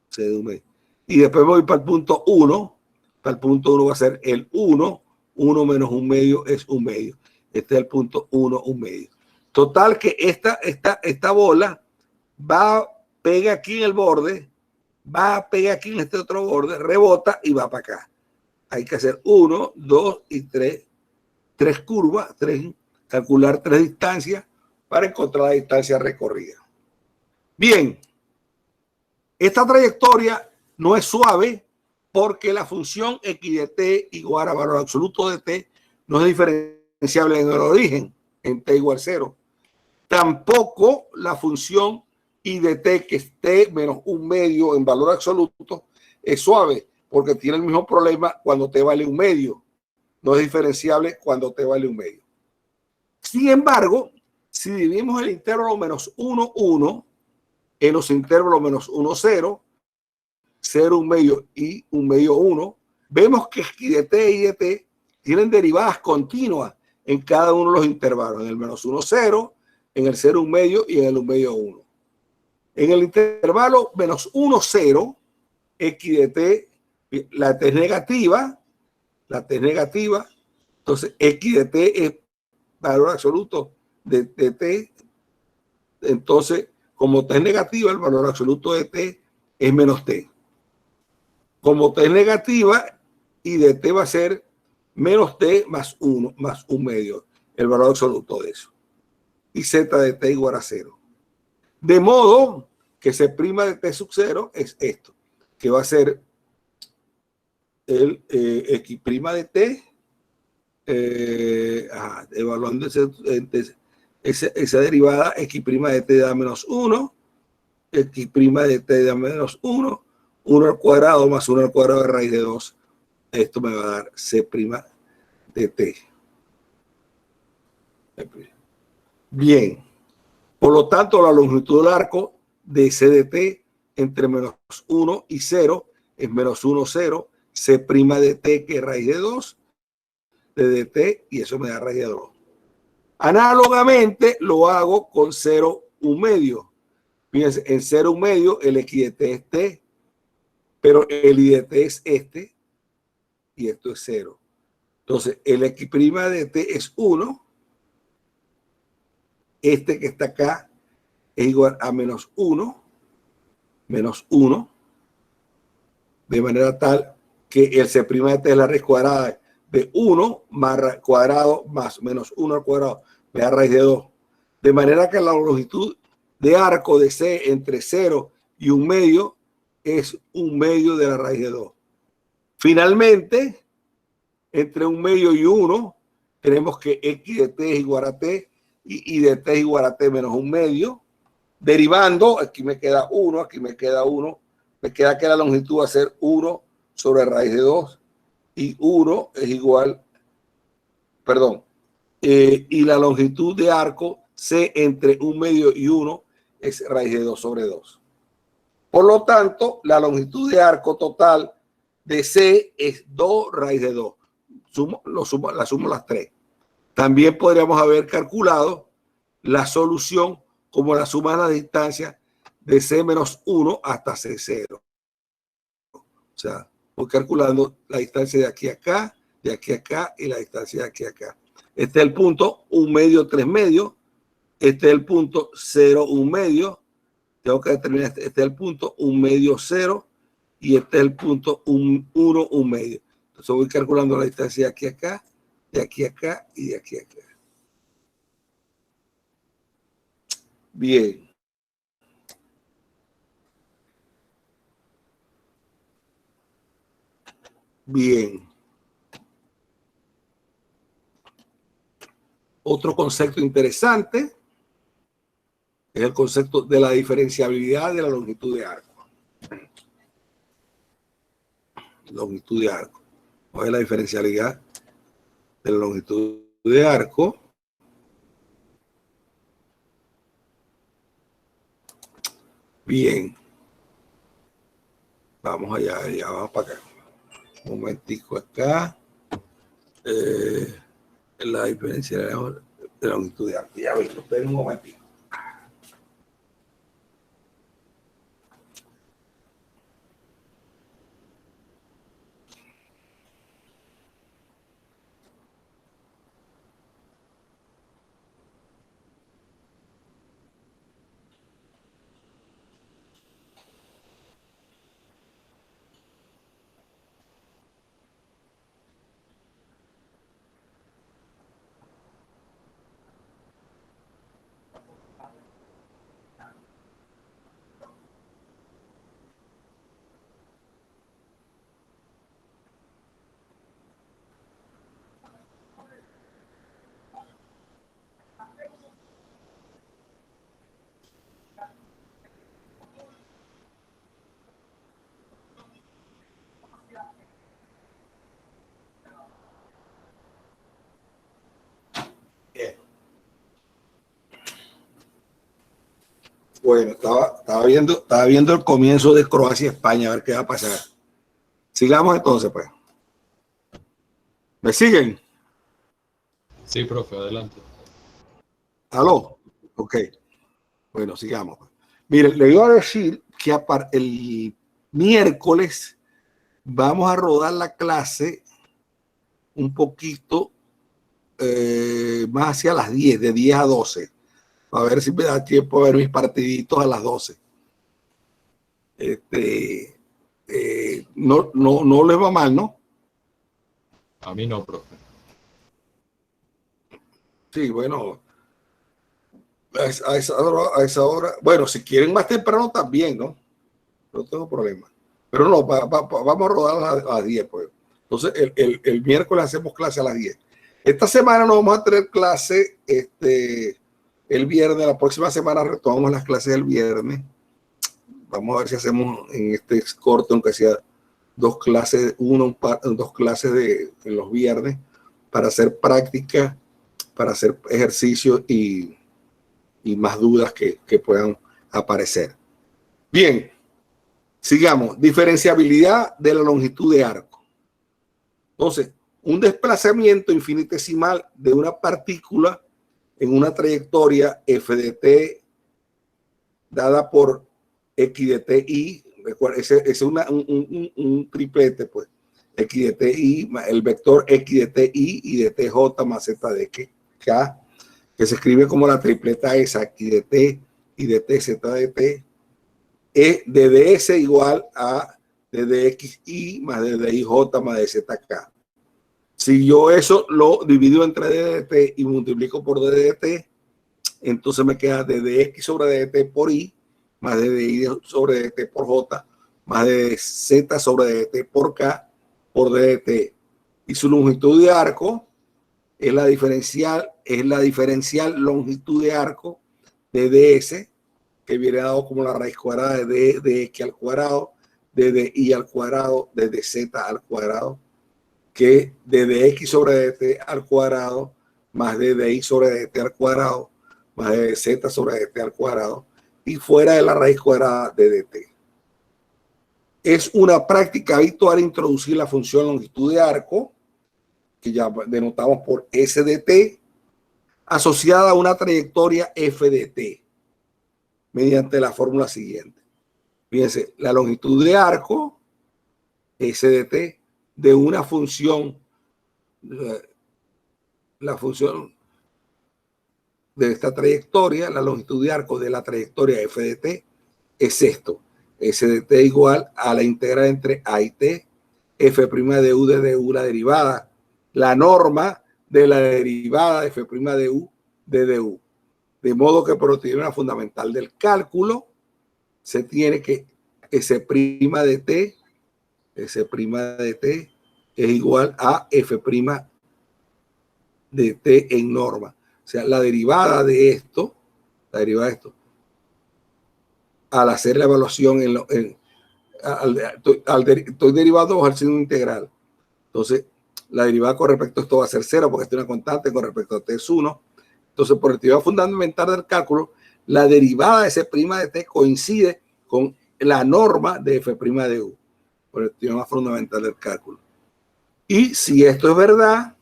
C de 1 medio. Y después voy para el punto 1. Para el punto 1 va a ser el 1. 1 menos 1 medio es 1 medio. Este es el punto 1, 1 medio. Total que esta bola pega aquí en el borde, pega aquí en este otro borde, rebota y va para acá. Hay que hacer 1, 2 y 3. 3 curvas, calcular 3 distancias para encontrar la distancia recorrida. Bien, esta trayectoria no es suave porque la función x de t igual a valor absoluto de t no es diferenciable en el origen, en t igual 0. Tampoco la función y de t, que es t menos 1 medio en valor absoluto, es suave porque tiene el mismo problema cuando t vale 1 medio. no es diferenciable cuando t vale 1/2. Sin embargo, si dividimos el intervalo menos 1, 1 en los intervalos menos 1, 0, 0, 1/2 y 1/2, 1, vemos que y de t y de t tienen derivadas continuas en cada uno de los intervalos, en el menos 1, 0, en el 0, 1/2 y en el 1/2, 1. En el intervalo menos 1, 0, x de t, la t es negativa, entonces x de t es valor absoluto de t, entonces como t es negativa, el valor absoluto de t es menos t. Como t es negativa, y de t va a ser menos t más 1, más 1/2, el valor absoluto de eso. Y z de t igual a 0. De modo que C' de t sub 0 es esto, que va a ser el x' de t, evaluando esa derivada, x' de t da menos 1, x' de t da menos 1, 1 al cuadrado más 1 al cuadrado de raíz de 2. Esto me va a dar C' de t. Bien. Por lo tanto, la longitud del arco de C de t entre menos 1 y 0 es menos 1, 0, C' de t, que es raíz de 2, de dt, y eso me da raíz de 2. Análogamente, lo hago con 0, 1/2. Fíjense, en 0, 1/2 el x de t es t, pero el y de t es este, y esto es 0. Entonces, el x' de t es 1, este que está acá es igual a menos 1, de manera tal que el C' de t es la raíz cuadrada de 1 más cuadrado más menos 1 al cuadrado, me da raíz de 2. De manera que la longitud de arco de C entre 0 y 1/2 es 1/2 de la raíz de 2. Finalmente, entre 1/2 y 1, tenemos que x de t es igual a t y de t es igual a t menos 1/2. Derivando, aquí me queda 1, aquí me queda 1. Me queda que la longitud va a ser 1 sobre raíz de 2. Y 1 es igual, perdón, y la longitud de arco C entre 1/2 y 1 es raíz de 2 sobre 2. Por lo tanto, la longitud de arco total de C es 2 raíz de 2. La sumo las 3. También podríamos haber calculado la solución como la suma de las distancias de C menos 1 hasta C0. O sea, voy calculando la distancia de aquí a acá, de aquí a acá y la distancia de aquí a acá. Este es el punto 1/2, 3/2. Este es el punto 0, 1/2. Tengo que determinar este es el punto 1/2, 0. Y este es el punto 1, 1/2. Entonces voy calculando la distancia de aquí a acá, de aquí a acá y de aquí a acá. Bien. Bien. Otro concepto interesante es el concepto de la diferenciabilidad de la longitud de arco. Longitud de arco. ¿Cuál es la diferencialidad de la longitud de arco? Bien. Vamos allá, ya vamos para acá. Un momentico acá. La diferencialidad de la longitud de arco. Ya ven, esperen un momentico. Bueno, estaba viendo el comienzo de Croacia-España, a ver qué va a pasar. Sigamos entonces, pues. ¿Me siguen? Sí, profe, adelante. ¿Aló? Ok. Bueno, sigamos. Mire, le iba a decir que el miércoles vamos a rodar la clase un poquito más hacia las 10, de 10 a 12. A ver si me da tiempo a ver mis partiditos a las 12. No les va mal, ¿no? A mí no, profe. Sí, bueno, a esa hora, bueno, si quieren más temprano también, ¿no? No tengo problema. Pero no, vamos a rodar a las 10, pues. Entonces, el miércoles hacemos clase a las 10. Esta semana no vamos a tener clase el viernes. La próxima semana retomamos las clases el viernes. Vamos a ver si hacemos en este corte, aunque sea dos clases, dos clases en los viernes para hacer práctica, para hacer ejercicios y más dudas que puedan aparecer. Bien, sigamos. Diferenciabilidad de la longitud de arco. Entonces, un desplazamiento infinitesimal de una partícula en una trayectoria f de t dada por x de t i, ese es un triplete, pues, x de t i, el vector x de t i y de t j más z de k, que se escribe como la tripleta esa, x de t y de t z de t, es de ds igual a de dxi más de dij más de zk. Si yo eso lo divido entre d de t y multiplico por d de t, entonces me queda de dx sobre dt por i más de di sobre dt por j más de z sobre dt por k por dt. Y su longitud de arco es la diferencial longitud de arco de ds, que viene dado como la raíz cuadrada de d de x al cuadrado, de di al cuadrado, de dz al cuadrado, que de dx sobre dt al cuadrado más de di sobre dt al cuadrado más de z sobre dt al cuadrado y fuera de la raíz cuadrada de dt. Es una práctica habitual introducir la función longitud de arco, que ya denotamos por s de t, asociada a una trayectoria f de t, mediante la fórmula siguiente. Fíjense, la longitud de arco, s de t, de una función, la función de esta trayectoria, la longitud de arco de la trayectoria f de t, es esto. S de t igual a la integral entre a y t, f' de u de du, la derivada, la norma de la derivada de f' de u de du. De modo que por utilizar una fundamental del cálculo, se tiene que S' de t, S' de t es igual a f' de t en norma. O sea, la derivada de esto, al hacer la evaluación estoy derivando bajo el signo integral. Entonces, la derivada con respecto a esto va a ser 0 porque esto es una constante, con respecto a t es 1. Entonces, por el teorema fundamental del cálculo, la derivada de S' de t coincide con la norma de f' de u, por el teorema fundamental del cálculo. Y si esto es verdad,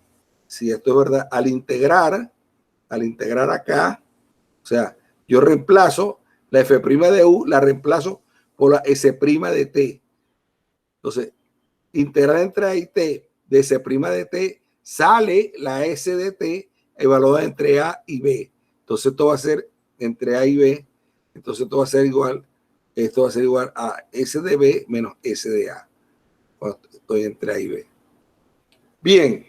al integrar acá, o sea, yo reemplazo la f' de u, la reemplazo por la S' de t. Entonces, integrar entre a y t de S' de t, sale la S de t evaluada entre a y b. Entonces, esto va a ser entre a y b. Entonces, esto va a ser igual a S de b menos S de a. Cuando estoy entre a y b. Bien.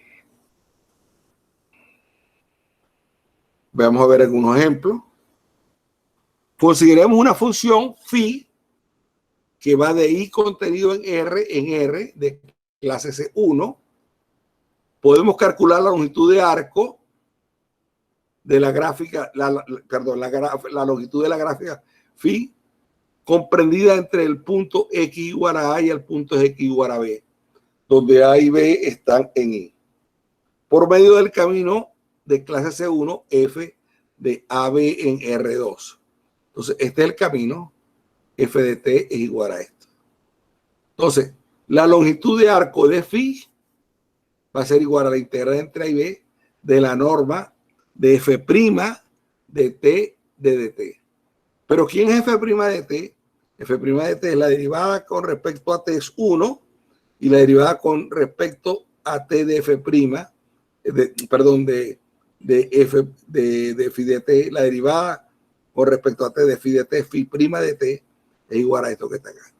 Vamos a ver algunos ejemplos. Consideremos una función phi que va de i contenido en R de clase C1. Podemos calcular la longitud de arco de la gráfica, la longitud de la gráfica phi comprendida entre el punto x igual a y el punto x igual a b, donde a y b están en i. Por medio del camino de clase C1, f de AB en R2. Entonces, este es el camino. F de t es igual a esto. Entonces, la longitud de arco de phi va a ser igual a la integral entre A y B de la norma de f' de t de dt. Pero ¿quién es f' de t? F' de t es la derivada con respecto a t es 1 y la derivada con respecto a t de f', de f de phi de t, la derivada con respecto a t de phi de t, phi' de t, es igual a esto que está acá.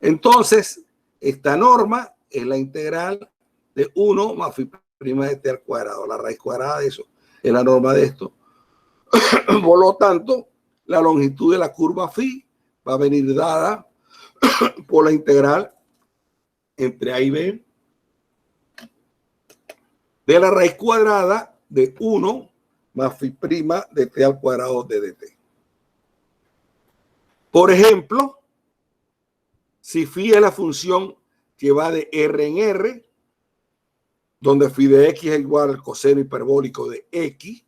Entonces, esta norma es la integral de 1 más phi' de t al cuadrado. La raíz cuadrada de eso es la norma de esto. Por lo tanto, la longitud de la curva phi va a venir dada por la integral entre A y B de la raíz cuadrada de 1 más phi' de t al cuadrado de dt. Por ejemplo, si phi es la función que va de R en R, donde phi de x es igual al coseno hiperbólico de x,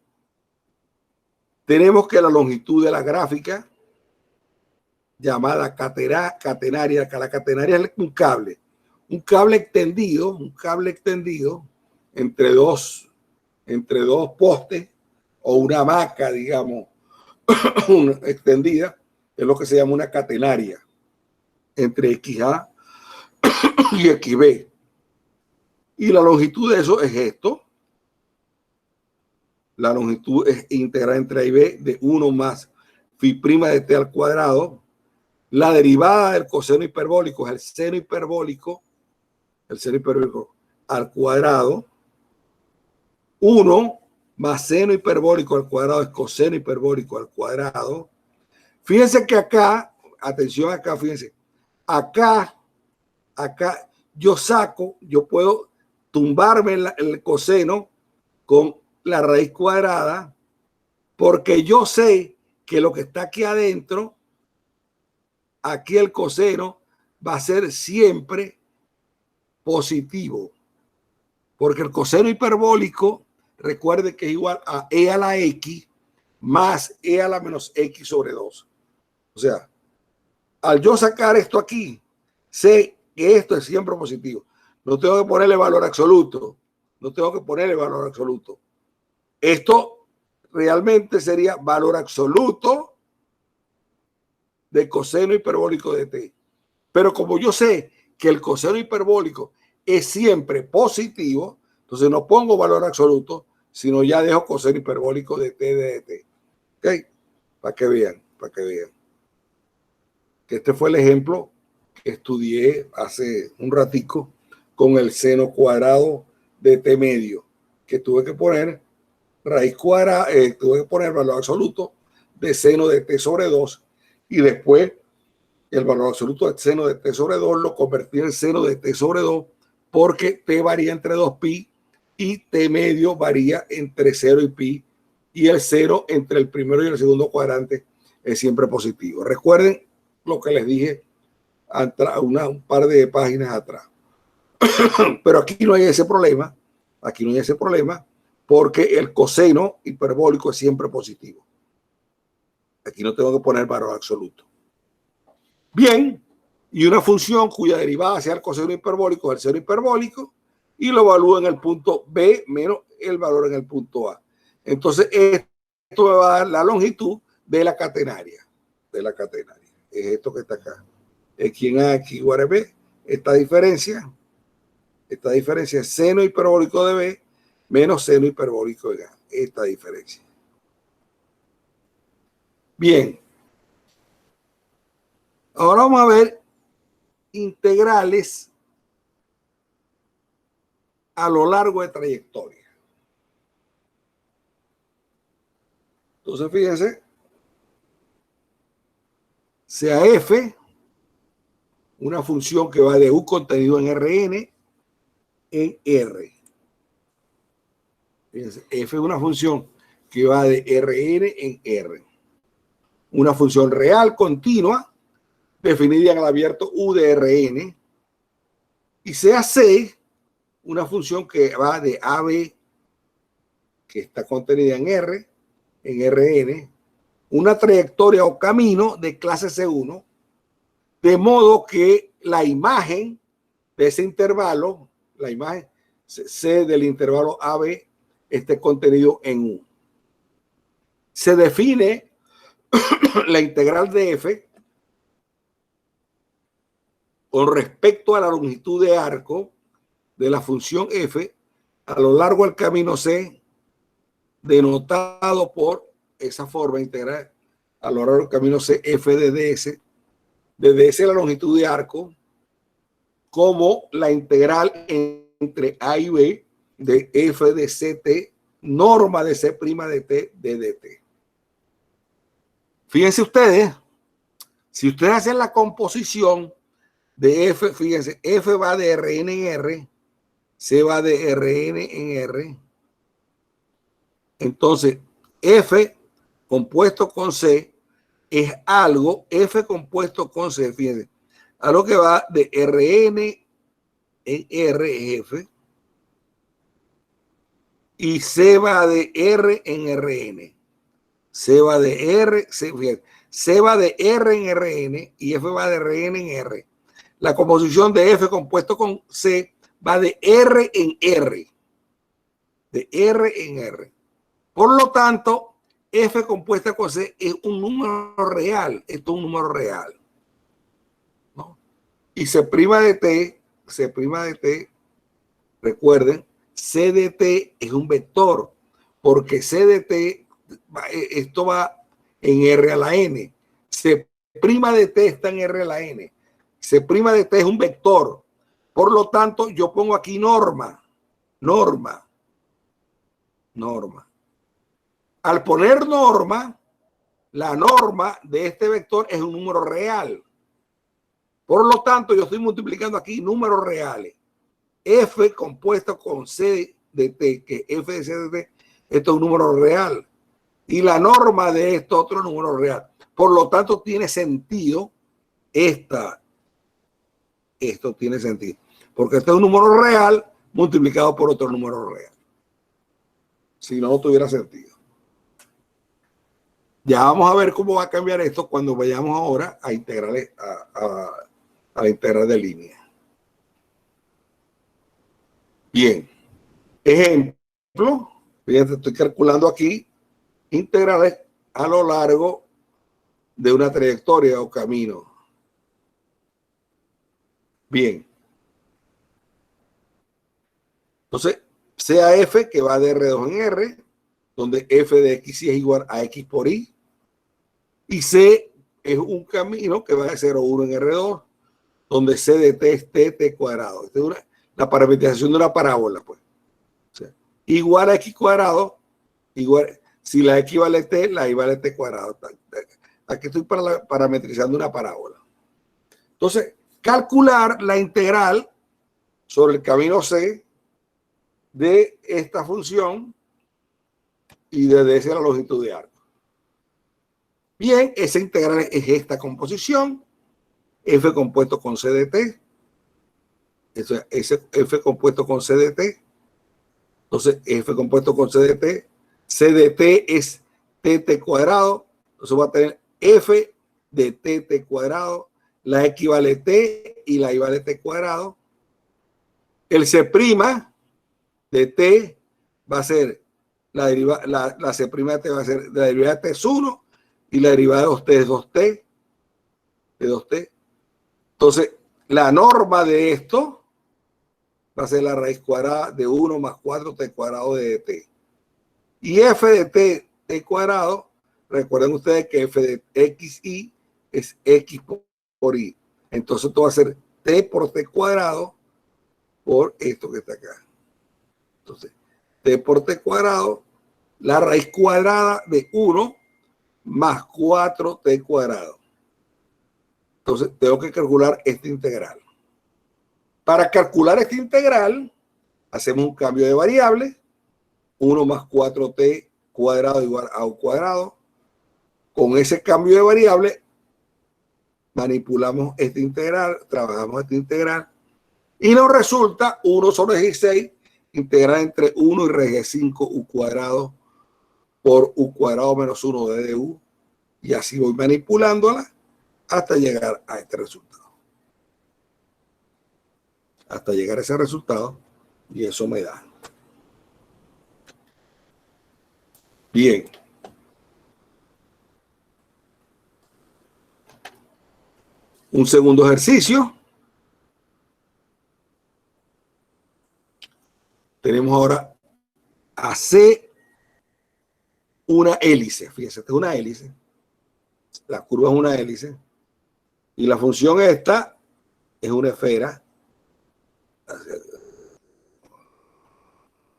tenemos que la longitud de la gráfica, llamada catenaria, que la catenaria es un cable extendido entre dos postes o una hamaca, digamos, extendida, es lo que se llama una catenaria entre XA y XB. Y la longitud de eso es esto. La longitud es integral entre A y B de 1 más phi' de t al cuadrado. La derivada del coseno hiperbólico es el seno hiperbólico al cuadrado. 1 más seno hiperbólico al cuadrado es coseno hiperbólico al cuadrado. Fíjense que acá, atención acá, fíjense, acá yo puedo tumbarme el coseno con la raíz cuadrada, porque yo sé que lo que está aquí adentro, aquí el coseno va a ser siempre positivo, porque el coseno hiperbólico, recuerde que es igual a e a la x más e a la menos x sobre 2. O sea, al yo sacar esto aquí, sé que esto es siempre positivo. No tengo que ponerle valor absoluto. Esto realmente sería valor absoluto de coseno hiperbólico de t. Pero como yo sé que el coseno hiperbólico es siempre positivo, entonces no pongo valor absoluto, sino ya dejo coseno hiperbólico de t de dt. ¿Ok? Para que vean. Que este fue el ejemplo que estudié hace un ratico con el seno cuadrado de t medio, que tuve que poner raíz cuadrada, tuve que poner valor absoluto de seno de t sobre 2 y después el valor absoluto del seno de t sobre 2 lo convertí en seno de t sobre 2 porque t varía entre 2pi y t medio varía entre 0 y pi y el 0 entre el primero y el segundo cuadrante es siempre positivo. Recuerden lo que les dije un par de páginas atrás. Pero aquí no hay ese problema. Porque el coseno hiperbólico es siempre positivo. Aquí no tengo que poner valor absoluto. Bien, y una función cuya derivada sea el coseno hiperbólico es el seno hiperbólico y lo evalúo en el punto B menos el valor en el punto A. Entonces, esto me va a dar la longitud de la catenaria. Es esto que está acá. X en A, X igual a B. Esta diferencia es seno hiperbólico de B menos seno hiperbólico de A. Esta diferencia. Bien. Ahora vamos a ver integrales a lo largo de trayectoria. Entonces, fíjense, sea f una función que va de u contenido en Rn en R. Fíjense, f es una función que va de Rn en R. Una función real continua definida en el abierto u de Rn. Y sea c una función que va de AB, que está contenida en R, en Rn, una trayectoria o camino de clase C1, de modo que la imagen de ese intervalo, la imagen C del intervalo AB, esté contenido en U. Se define la integral de f con respecto a la longitud de arco de la función f a lo largo del camino C, denotado por esa forma integral a lo largo del camino C, f de ds, de ds la longitud de arco, como la integral entre a y b de f de ct, norma de c' de t de dt. Fíjense ustedes, si ustedes hacen la composición de f, fíjense, f va de Rn en R, C va de Rn en R, entonces f compuesto con C es algo, f compuesto con C, fíjense, algo que va de Rn en R es f, y C va de R en Rn. C va de R, C va de R en Rn y F va de Rn en R. La composición de F compuesto con C va de R en R. De R en R. Por lo tanto, F compuesta con C es un número real. Esto es un número real, ¿no? Y C' de T, recuerden, C de T es un vector, porque C de T, esto va en R a la N. C' de T está en R a la N. C' de T es un vector. Por lo tanto, yo pongo aquí norma. Al poner norma, la norma de este vector es un número real. Por lo tanto, yo estoy multiplicando aquí números reales. F compuesto con C de T, que F de C de T, esto es un número real. Y la norma de esto otro número real. Por lo tanto, tiene sentido esto tiene sentido. Porque este es un número real multiplicado por otro número real. Si no, no tuviera sentido. Ya vamos a ver cómo va a cambiar esto cuando vayamos ahora a integrales, a la integral de línea. Bien. Ejemplo. Fíjense, estoy calculando aquí integrales a lo largo de una trayectoria o camino. Bien. Entonces, sea f que va de R2 en R, donde f de x y es igual a x por y, y c es un camino que va de 0,1 en R2, donde c de t es t cuadrado. Esta es la parametrización de una parábola, pues. O sea, igual a x cuadrado, igual. Si la x vale t, la y vale t cuadrado. Aquí estoy parametrizando una parábola. Entonces, calcular la integral sobre el camino C de esta función y de ds la longitud de arco. Bien, esa integral es esta composición. F compuesto con C de t. Eso es F compuesto con C de t. Entonces, F compuesto con C de t. C de t es tt cuadrado, entonces va a tener f de tt cuadrado, la x vale t y la y vale t cuadrado. El c' de t va a ser la derivada, la c' de t va a ser la derivada de t es 1 y la derivada de 2t es 2t, de 2t. Entonces, la norma de esto va a ser la raíz cuadrada de 1 más 4t cuadrado de t. Y f de t cuadrado, recuerden ustedes que f de x y es x por y. Entonces esto va a ser t por t cuadrado por esto que está acá. Entonces, t por t cuadrado, la raíz cuadrada de 1 más 4t cuadrado. Entonces tengo que calcular esta integral. Para calcular esta integral, hacemos un cambio de variable. 1 más 4t cuadrado igual a u cuadrado. Con ese cambio de variable, manipulamos esta integral, trabajamos esta integral, y nos resulta 1 sobre 16, integral entre 1 y raíz de 5 u cuadrado por u cuadrado menos 1 de du, Y así voy manipulándola hasta llegar a este resultado. Hasta llegar a ese resultado, y eso me da. Bien. Un segundo ejercicio. Tenemos ahora hacer una hélice. Fíjense, esta es una hélice. La curva es una hélice. Y la función esta es una esfera.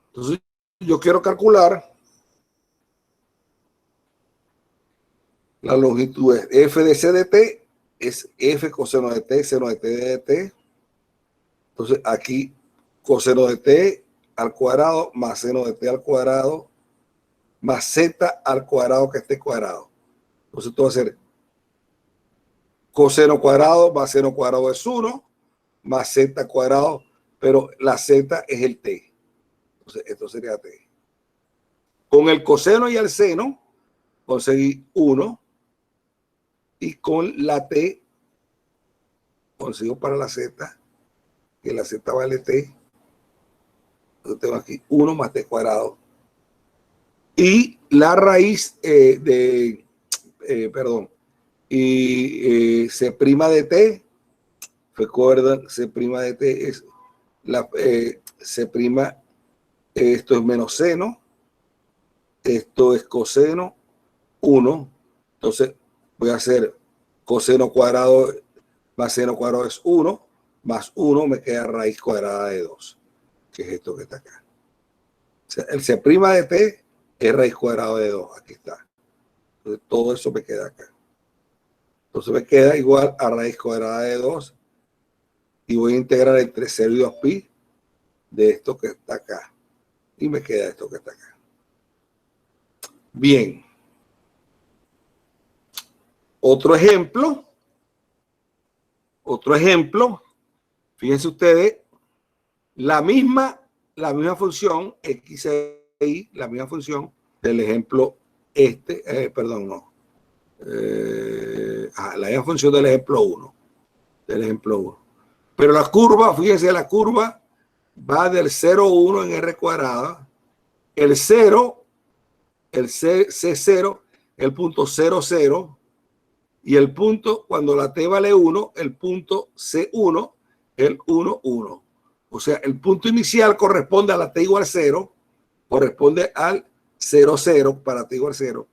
Entonces, yo quiero calcular la longitud. F de C de T es F coseno de T, seno de T de T. Entonces, aquí coseno de T al cuadrado más seno de T al cuadrado más Z al cuadrado que esté cuadrado. Entonces, esto va a ser coseno cuadrado más seno cuadrado es 1 más Z cuadrado, pero la Z es el T. Entonces, esto sería T. Con el coseno y el seno conseguí 1 y con la T consigo para la Z, que la Z vale T. Entonces tengo aquí 1 más T cuadrado. Y la raíz C' de T, recuerdan, C' de T es la C', esto es menos seno, esto es coseno 1. Entonces voy a hacer coseno cuadrado más seno cuadrado es 1, más 1 me queda raíz cuadrada de 2, que es esto que está acá. O sea, el C' de T es raíz cuadrada de 2, aquí está. Entonces todo eso me queda acá. Entonces me queda igual a raíz cuadrada de 2 y voy a integrar entre 0 y 2pi de esto que está acá. Y me queda esto que está acá. Bien. Otro ejemplo. Fíjense ustedes, la misma función x e y, la misma función del ejemplo la misma función del ejemplo 1. Pero la curva, fíjense, la curva va del 0 a 1 en r cuadrada. El 0, el C0, el punto 0, 0. Y el punto, cuando la t vale 1, el punto C1, el 1, 1. O sea, el punto inicial corresponde a la t igual 0, corresponde al 0, 0 para t igual 0.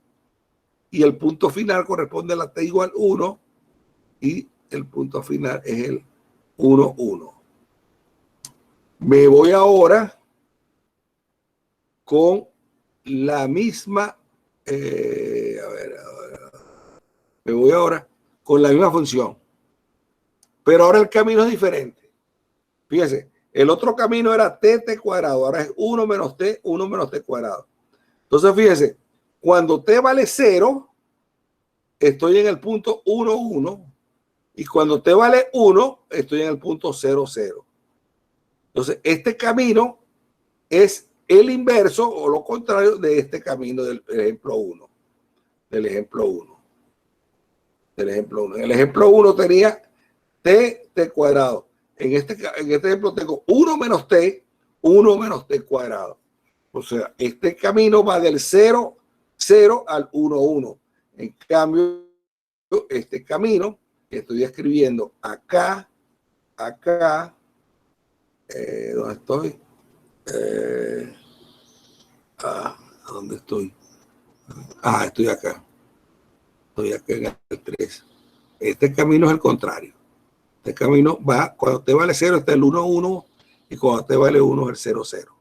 Y el punto final corresponde a la t igual 1 y el punto final es el 1, 1. Me voy ahora con la misma, me voy ahora con la misma función. Pero ahora el camino es diferente. Fíjense, el otro camino era t cuadrado, ahora es 1 menos t cuadrado. Entonces, fíjense, cuando t vale 0, estoy en el punto 1, 1. Y cuando t vale 1, estoy en el punto 0, 0. Entonces, este camino es el inverso o lo contrario de este camino del ejemplo 1. En el ejemplo 1 tenía t cuadrado. En este ejemplo tengo 1 menos t cuadrado. O sea, este camino va del 0, 0 al 1, 1. En cambio, este camino que estoy escribiendo acá, ¿dónde estoy? ¿Dónde estoy? Estoy acá. Estoy acá en el 3. Este camino es el contrario. Este camino va, cuando te vale 0 está el 1, 1 y cuando te vale 1 es el 0, 0.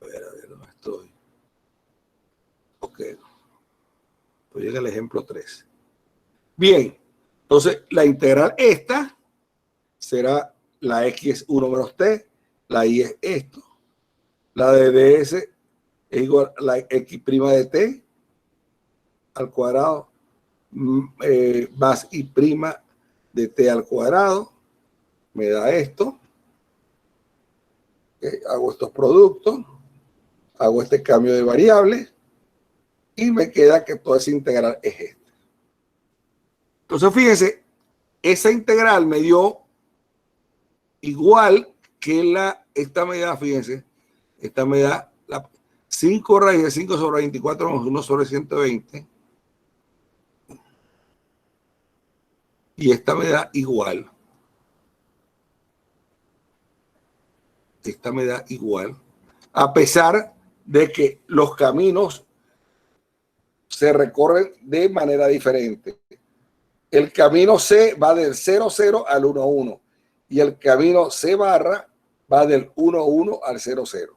A ver, ¿dónde estoy? Ok. Estoy en el ejemplo 3. Bien. Entonces, la integral esta será la x es 1 menos t, la y es esto. La de ds es igual a la x' de t al cuadrado más y' de t al cuadrado. Me da esto. Hago estos productos. Hago este cambio de variables. Y me queda que toda esa integral es esta. Entonces, fíjense, esa integral me dio igual que esta me da, fíjense, esta me da 5 raíz de 5 sobre 24 más 1 sobre 120. Y esta me da igual. Esta me da igual. A pesar de que los caminos se recorren de manera diferente. El camino C va del 0, 0 al 1, 1. Y el camino C barra va del 1, 1 al 0, 0.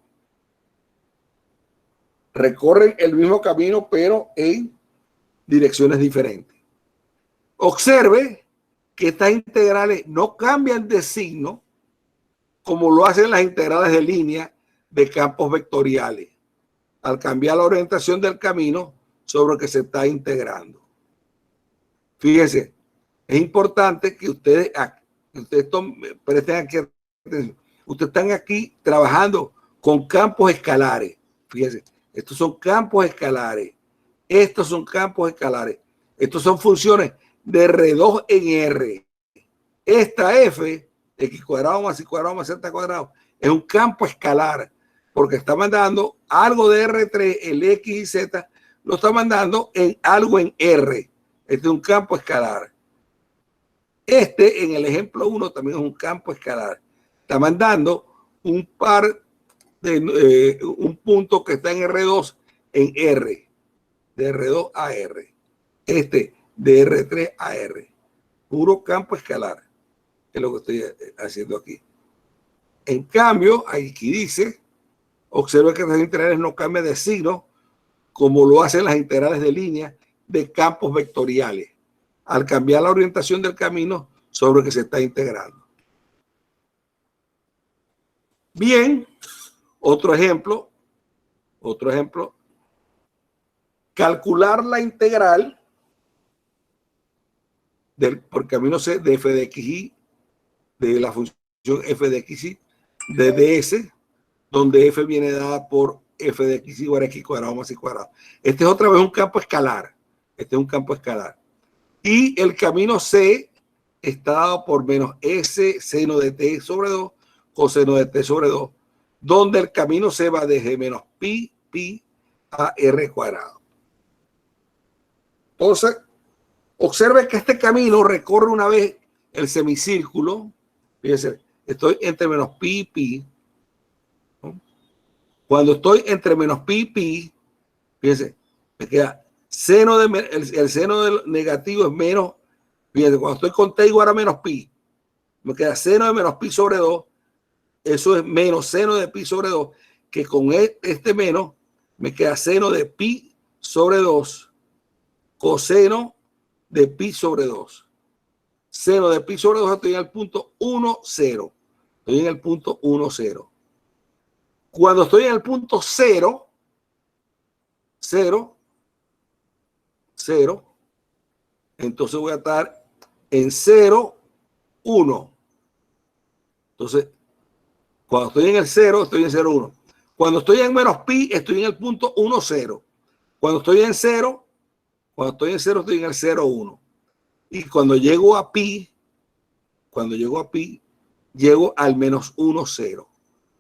Recorren el mismo camino, pero en direcciones diferentes. Observe que estas integrales no cambian de signo como lo hacen las integrales de línea de campos vectoriales, al cambiar la orientación del camino sobre el que se está integrando. Fíjense, es importante que ustedes presten aquí atención. Ustedes están aquí trabajando con campos escalares. Fíjense, estos son campos escalares. Estos son campos escalares. Estos son funciones de R2 en R. Esta F, X cuadrado más Y cuadrado más Z cuadrado, es un campo escalar, porque está mandando algo de R3, el X y Z, lo está mandando en algo en R. Este es un campo escalar. Este, en el ejemplo 1, también es un campo escalar. Está mandando un par de un punto que está en R2 en R, de R2 a R. Este de R3 a R. Puro campo escalar. Es lo que estoy haciendo aquí. En cambio, aquí dice, observa que las integrales no cambian de signo como lo hacen las integrales de línea de campos vectoriales, al cambiar la orientación del camino sobre el que se está integrando. Bien, otro ejemplo, calcular la integral por camino C de f de xy, de la función f de xy, de ds, donde f viene dada por f de x igual a x cuadrado más y cuadrado. Este es otra vez un campo escalar. Este es un campo escalar. Y el camino C está dado por menos S seno de t sobre 2 coseno de t sobre 2, donde el camino C va desde menos pi a r cuadrado. Entonces, observe que este camino recorre una vez el semicírculo. Fíjense, estoy entre menos pi y ¿no? Cuando estoy entre menos pi, fíjense, me queda seno de el seno del negativo es menos. Fíjense, cuando estoy con t igual a menos pi, me queda seno de menos pi sobre 2. Eso es menos seno de pi sobre 2, que con este menos me queda seno de pi sobre 2, coseno de pi sobre 2. Seno de pi sobre 2, estoy en el punto 1, 0. Estoy en el punto 1, 0. Cuando estoy en el punto 0, 0, entonces voy a estar en 0, 1. Entonces, cuando estoy en el 0, estoy en 0, 1. Cuando estoy en menos pi, estoy en el punto 1, 0. Cuando estoy en 0, estoy en el 0, 1. Y cuando llego a pi, llego al menos 1, 0.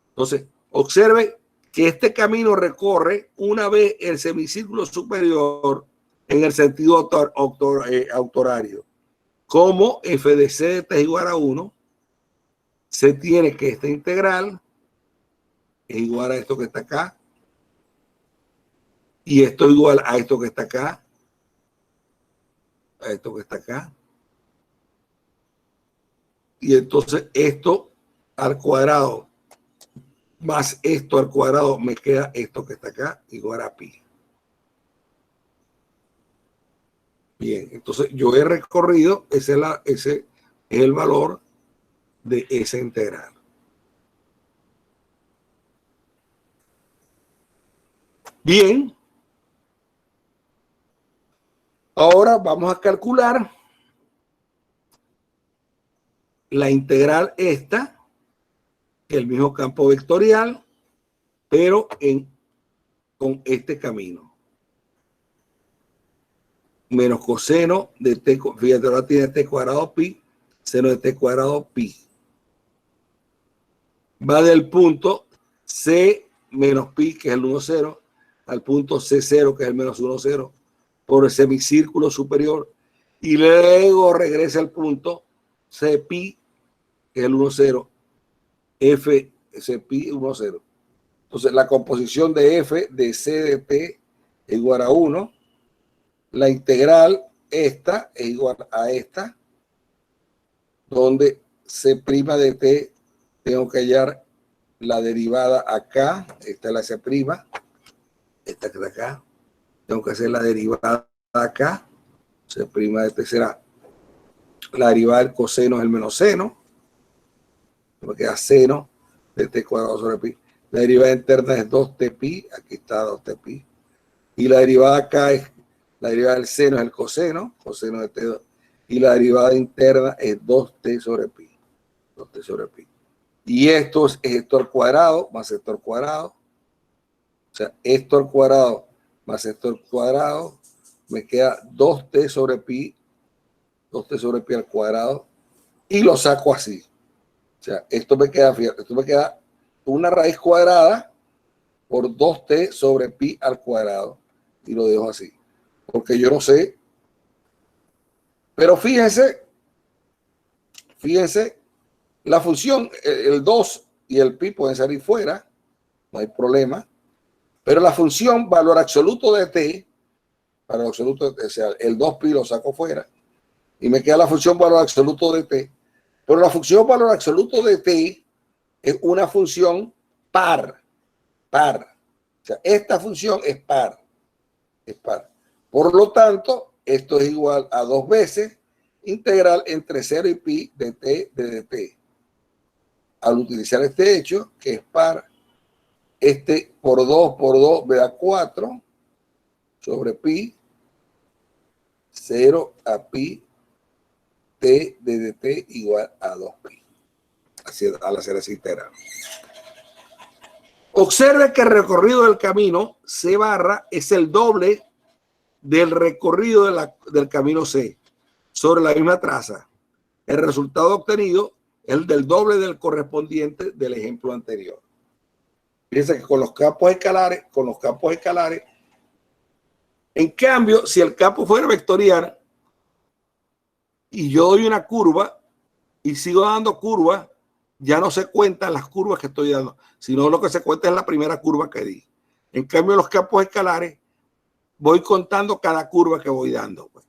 Entonces, observe que este camino recorre una vez el semicírculo superior en el sentido autorario. Como f de c de t es igual a 1, se tiene que esta integral es igual a esto que está acá, y esto igual a esto que está acá, a esto que está acá, y entonces esto al cuadrado más esto al cuadrado me queda esto que está acá igual a pi. Bien, entonces yo he recorrido, ese es el valor de esa integral. Bien, ahora vamos a calcular la integral esta, el mismo campo vectorial, pero con este camino. menos coseno de t, fíjate, ahora tiene t cuadrado pi, seno de t cuadrado pi. Va del punto c menos pi, que es el 1, 0, al punto c0, que es el menos 1, 0, por el semicírculo superior, y luego regresa al punto c pi, que es el 1, 0, f, c pi, 1, 0. Entonces, la composición de f de c de t es igual a 1. La integral esta es igual a esta, donde c' de t tengo que hallar la derivada acá. Esta es la c', esta que está acá. Tengo que hacer la derivada acá. C' de t será la derivada del coseno es el menos seno. Me queda seno de t cuadrado sobre pi. La derivada interna es 2t pi. Aquí está 2t pi. Y la derivada acá es, la derivada del seno es el coseno de t2. Y la derivada interna es 2t sobre pi. 2t sobre pi. Y esto es esto al cuadrado más esto al cuadrado. O sea, esto al cuadrado más esto al cuadrado. Me queda 2t sobre pi. 2t sobre pi al cuadrado. Y lo saco así. O sea, esto me queda, fíjate, esto me queda una raíz cuadrada por 2t sobre pi al cuadrado. Y lo dejo así. Porque yo no sé. Pero fíjense, la función, el 2 y el pi pueden salir fuera. No hay problema. Pero la función valor absoluto de t, valor absoluto de t, o sea, el 2pi lo saco fuera. Y me queda la función valor absoluto de t. Pero la función valor absoluto de t es una función par. O sea, esta función es par. Por lo tanto, esto es igual a 2 veces integral entre 0 y pi de t de dt. Al utilizar este hecho, que es par, este por 2 me da 4 sobre pi, 0 a pi t de dt igual a 2pi. Así, al hacer esa integral. Observe que el recorrido del camino C barra es el doble del recorrido del camino C sobre la misma traza. El resultado obtenido es el del doble del correspondiente del ejemplo anterior. Fíjense que con los campos escalares, en cambio, si el campo fuera vectorial y yo doy una curva y sigo dando curvas, ya no se cuentan las curvas que estoy dando, sino lo que se cuenta es la primera curva que di. En cambio, los campos escalares, voy contando cada curva que voy dando. Pues.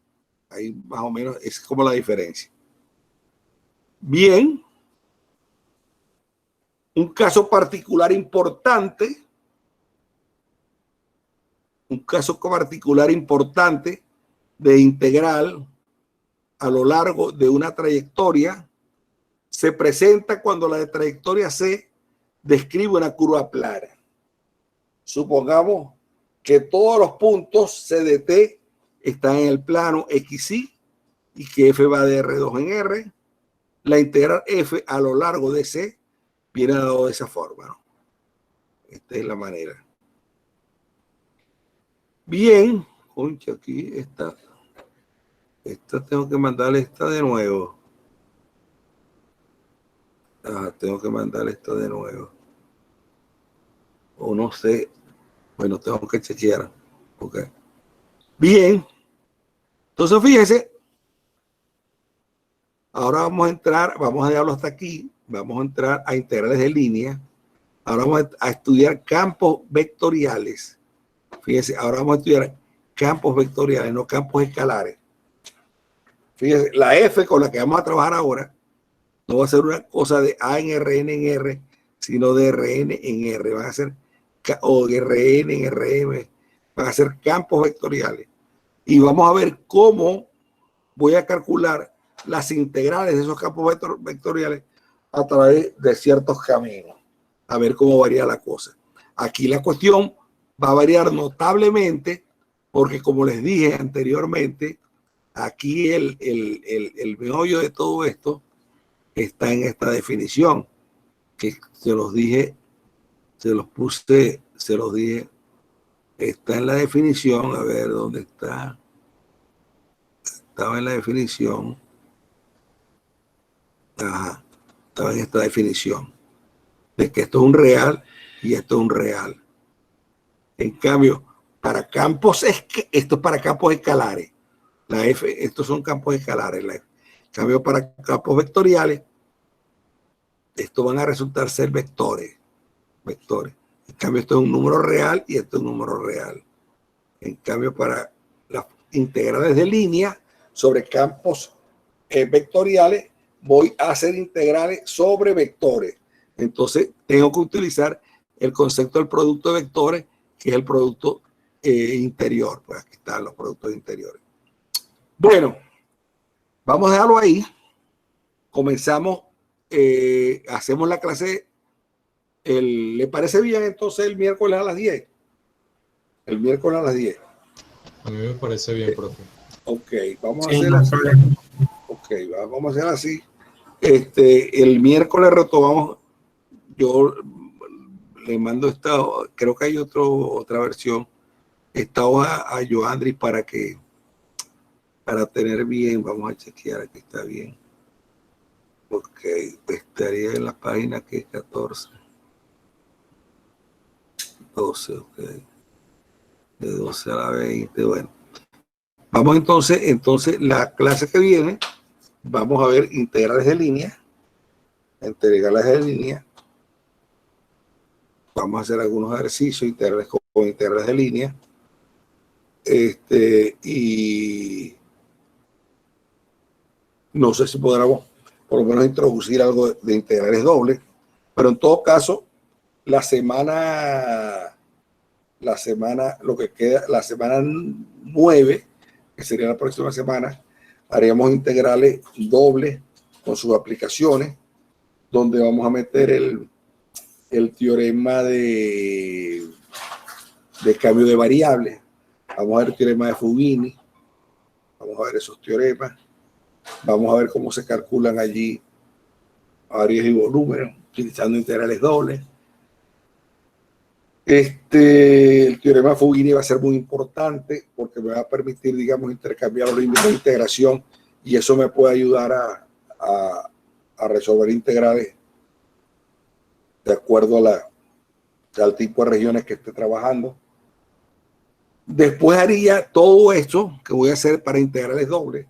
Ahí más o menos es como la diferencia. Bien. Un caso particular importante. De integral a lo largo de una trayectoria se presenta cuando la trayectoria C describe una curva plana. Supongamos que todos los puntos C de T están en el plano XY y que F va de R2 en R. La integral F a lo largo de C viene dado de esa forma, ¿no? Esta es la manera. Bien, concha, aquí está. Esta tengo que mandarle esta de nuevo. Tengo que mandarle esta de nuevo. O no sé. Bueno, tengo que chequear. Okay. Bien. Entonces, fíjese. Ahora vamos a entrar, vamos a dejarlo hasta aquí. Vamos a entrar a integrales de línea. Ahora vamos a estudiar campos vectoriales. Fíjense, ahora vamos a estudiar campos vectoriales, no campos escalares. Fíjense, la F con la que vamos a trabajar ahora no va a ser una cosa de A en Rn en R, sino de Rn en R. Van a ser, o Rn en Rm, van a ser campos vectoriales. Y vamos a ver cómo voy a calcular las integrales de esos campos vectoriales a través de ciertos caminos. A ver cómo varía la cosa. Aquí la cuestión va a variar notablemente porque, como les dije anteriormente, aquí el meollo de todo esto está en esta definición que se los dije, se los dije, está en la definición, a ver dónde está. estaba en la definición. Ajá, estaba en esta definición de que esto es un real y esto es un real. En cambio, para campos, esto es para campos escalares. La F, estos son campos escalares. En cambio, para campos vectoriales, estos van a resultar ser vectores. Vectores. En cambio, esto es un número real y esto es un número real. En cambio, para las integrales de línea sobre campos vectoriales, voy a hacer integrales sobre vectores. Entonces, tengo que utilizar el concepto del producto de vectores, que es el producto interior. Pues aquí están los productos interiores. Bueno, vamos a dejarlo ahí. Comenzamos, hacemos la clase. ¿Le parece bien entonces el miércoles a las 10? El miércoles a las 10. A mí me parece bien, profe. Ok, vamos a Sí, hacer no hay así. problema. Ok, vamos a hacer así. El miércoles retomamos. Yo le mando esta, creo que hay otra versión, esta hoja a Joandri para tener bien, vamos a chequear que está bien. Ok, estaría en la página que es 14. 12, ok. De 12 a la 20, bueno. Vamos entonces la clase que viene, vamos a ver integrales de línea. Integrales de línea. Vamos a hacer algunos ejercicios integrales con integrales de línea. Y no sé si podremos por lo menos introducir algo de integrales dobles, pero en todo caso, la semana, lo que queda, la semana 9, que sería la próxima semana, haríamos integrales dobles con sus aplicaciones, donde vamos a meter el teorema de cambio de variables. Vamos a ver el teorema de Fubini. Vamos a ver esos teoremas. Vamos a ver cómo se calculan allí áreas y volúmenes utilizando integrales dobles. El teorema de Fubini va a ser muy importante porque me va a permitir, digamos, intercambiar los límites de integración y eso me puede ayudar a resolver integrales de acuerdo al tipo de regiones que esté trabajando. Después haría todo esto que voy a hacer para integrales dobles.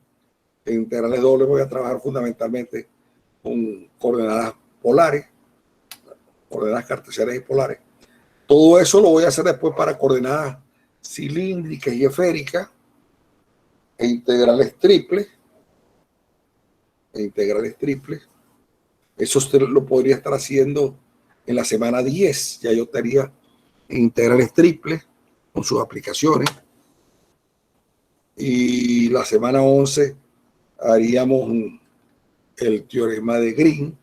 En integrales dobles voy a trabajar fundamentalmente con coordenadas polares, coordenadas cartesianas y polares. Todo eso lo voy a hacer después para coordenadas cilíndricas y esféricas e integrales triples. Eso usted lo podría estar haciendo en la semana 10. Ya yo estaría en integrales triples con sus aplicaciones. Y la semana 11 haríamos el teorema de Green.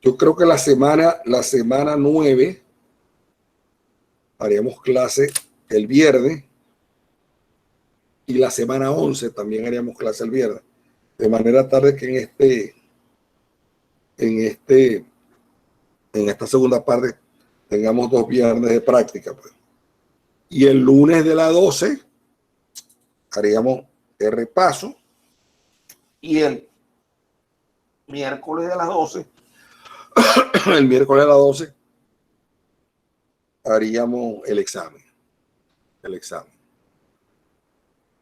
Yo creo que la semana 9 haríamos clase el viernes y la semana 11 también haríamos clase el viernes. De manera tarde que en esta segunda parte tengamos 2 viernes de práctica. Pues. Y el lunes de la 12 haríamos el repaso y el miércoles de las 12 haríamos el examen.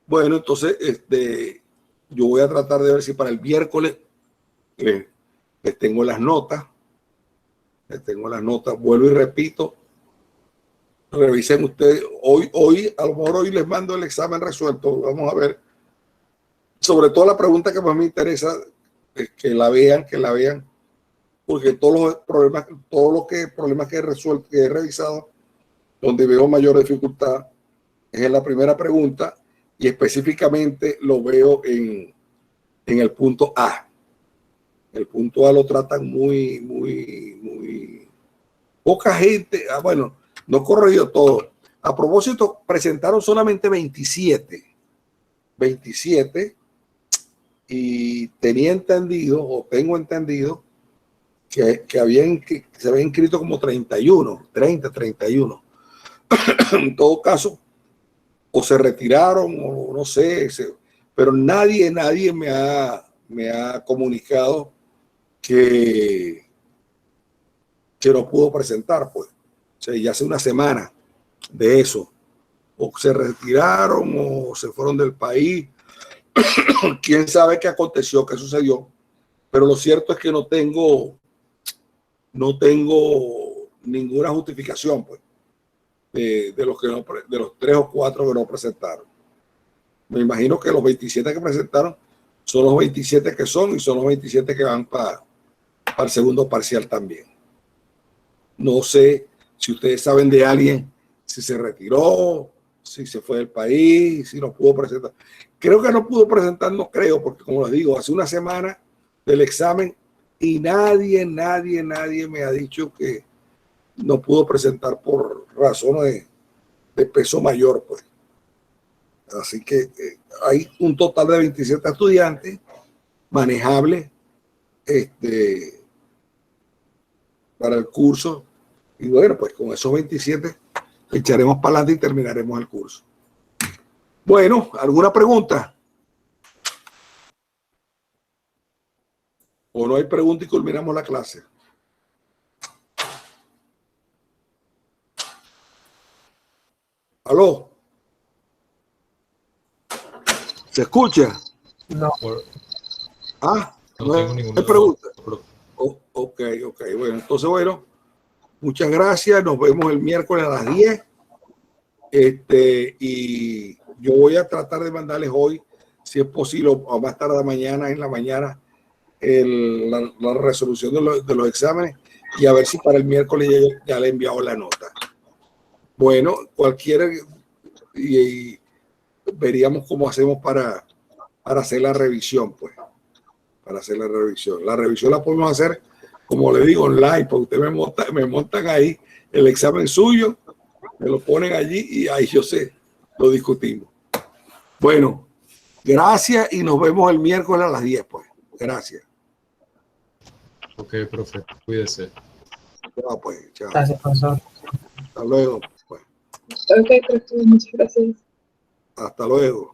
Bueno, entonces yo voy a tratar de ver si para el miércoles les tengo las notas. Vuelvo y repito. Revisen ustedes. Hoy, a lo mejor hoy les mando el examen resuelto. Vamos a ver. Sobre todo la pregunta que más me interesa es que la vean. Porque todos los problemas que he resuelto, que he revisado, donde veo mayor dificultad, es en la primera pregunta y específicamente lo veo en el punto A. El punto A lo tratan muy poca gente. Bueno, no he corregido todo. A propósito, presentaron solamente 27 y tengo entendido que se había inscrito como 31. En todo caso, o se retiraron o no sé, pero nadie me ha comunicado que no pudo presentar, pues. O sea, ya hace una semana de eso. O se retiraron o se fueron del país. Quién sabe qué aconteció, qué sucedió. Pero lo cierto es que no tengo ninguna justificación, pues, de los 3 o 4 que no presentaron. Me imagino que los 27 que presentaron son los 27 que son y son los 27 que van para el segundo parcial también. No sé si ustedes saben de alguien, si se retiró, si se fue del país, si no pudo presentar. Creo que no pudo presentar, no creo, porque como les digo, hace una semana del examen y nadie me ha dicho que no pudo presentar por razones de peso mayor, pues. Así que hay un total de 27 estudiantes manejables para el curso. Y bueno, pues con esos 27 echaremos para adelante y terminaremos el curso. Bueno, ¿alguna pregunta? ¿O no hay pregunta y culminamos la clase? ¿Aló? ¿Se escucha? No. Ah, No no tengo hay ninguna pregunta. profe. Ok. Bueno, entonces, bueno, muchas gracias. Nos vemos el miércoles a las 10. Y yo voy a tratar de mandarles hoy, si es posible, o más tarde mañana, en la mañana, la resolución de los exámenes y a ver si para el miércoles ya le he enviado la nota. Bueno, cualquiera, y veríamos cómo hacemos para hacer la revisión, pues. Para hacer la revisión. La revisión la podemos hacer, como le digo, online, porque ustedes me montan ahí el examen suyo, me lo ponen allí y ahí lo discutimos. Bueno, gracias y nos vemos el miércoles a las 10, pues. Gracias. Ok, profe, cuídese. Chao, pues. Chao. Gracias, profesor. Hasta luego. Pues. Ok, profe, muchas gracias. Hasta luego.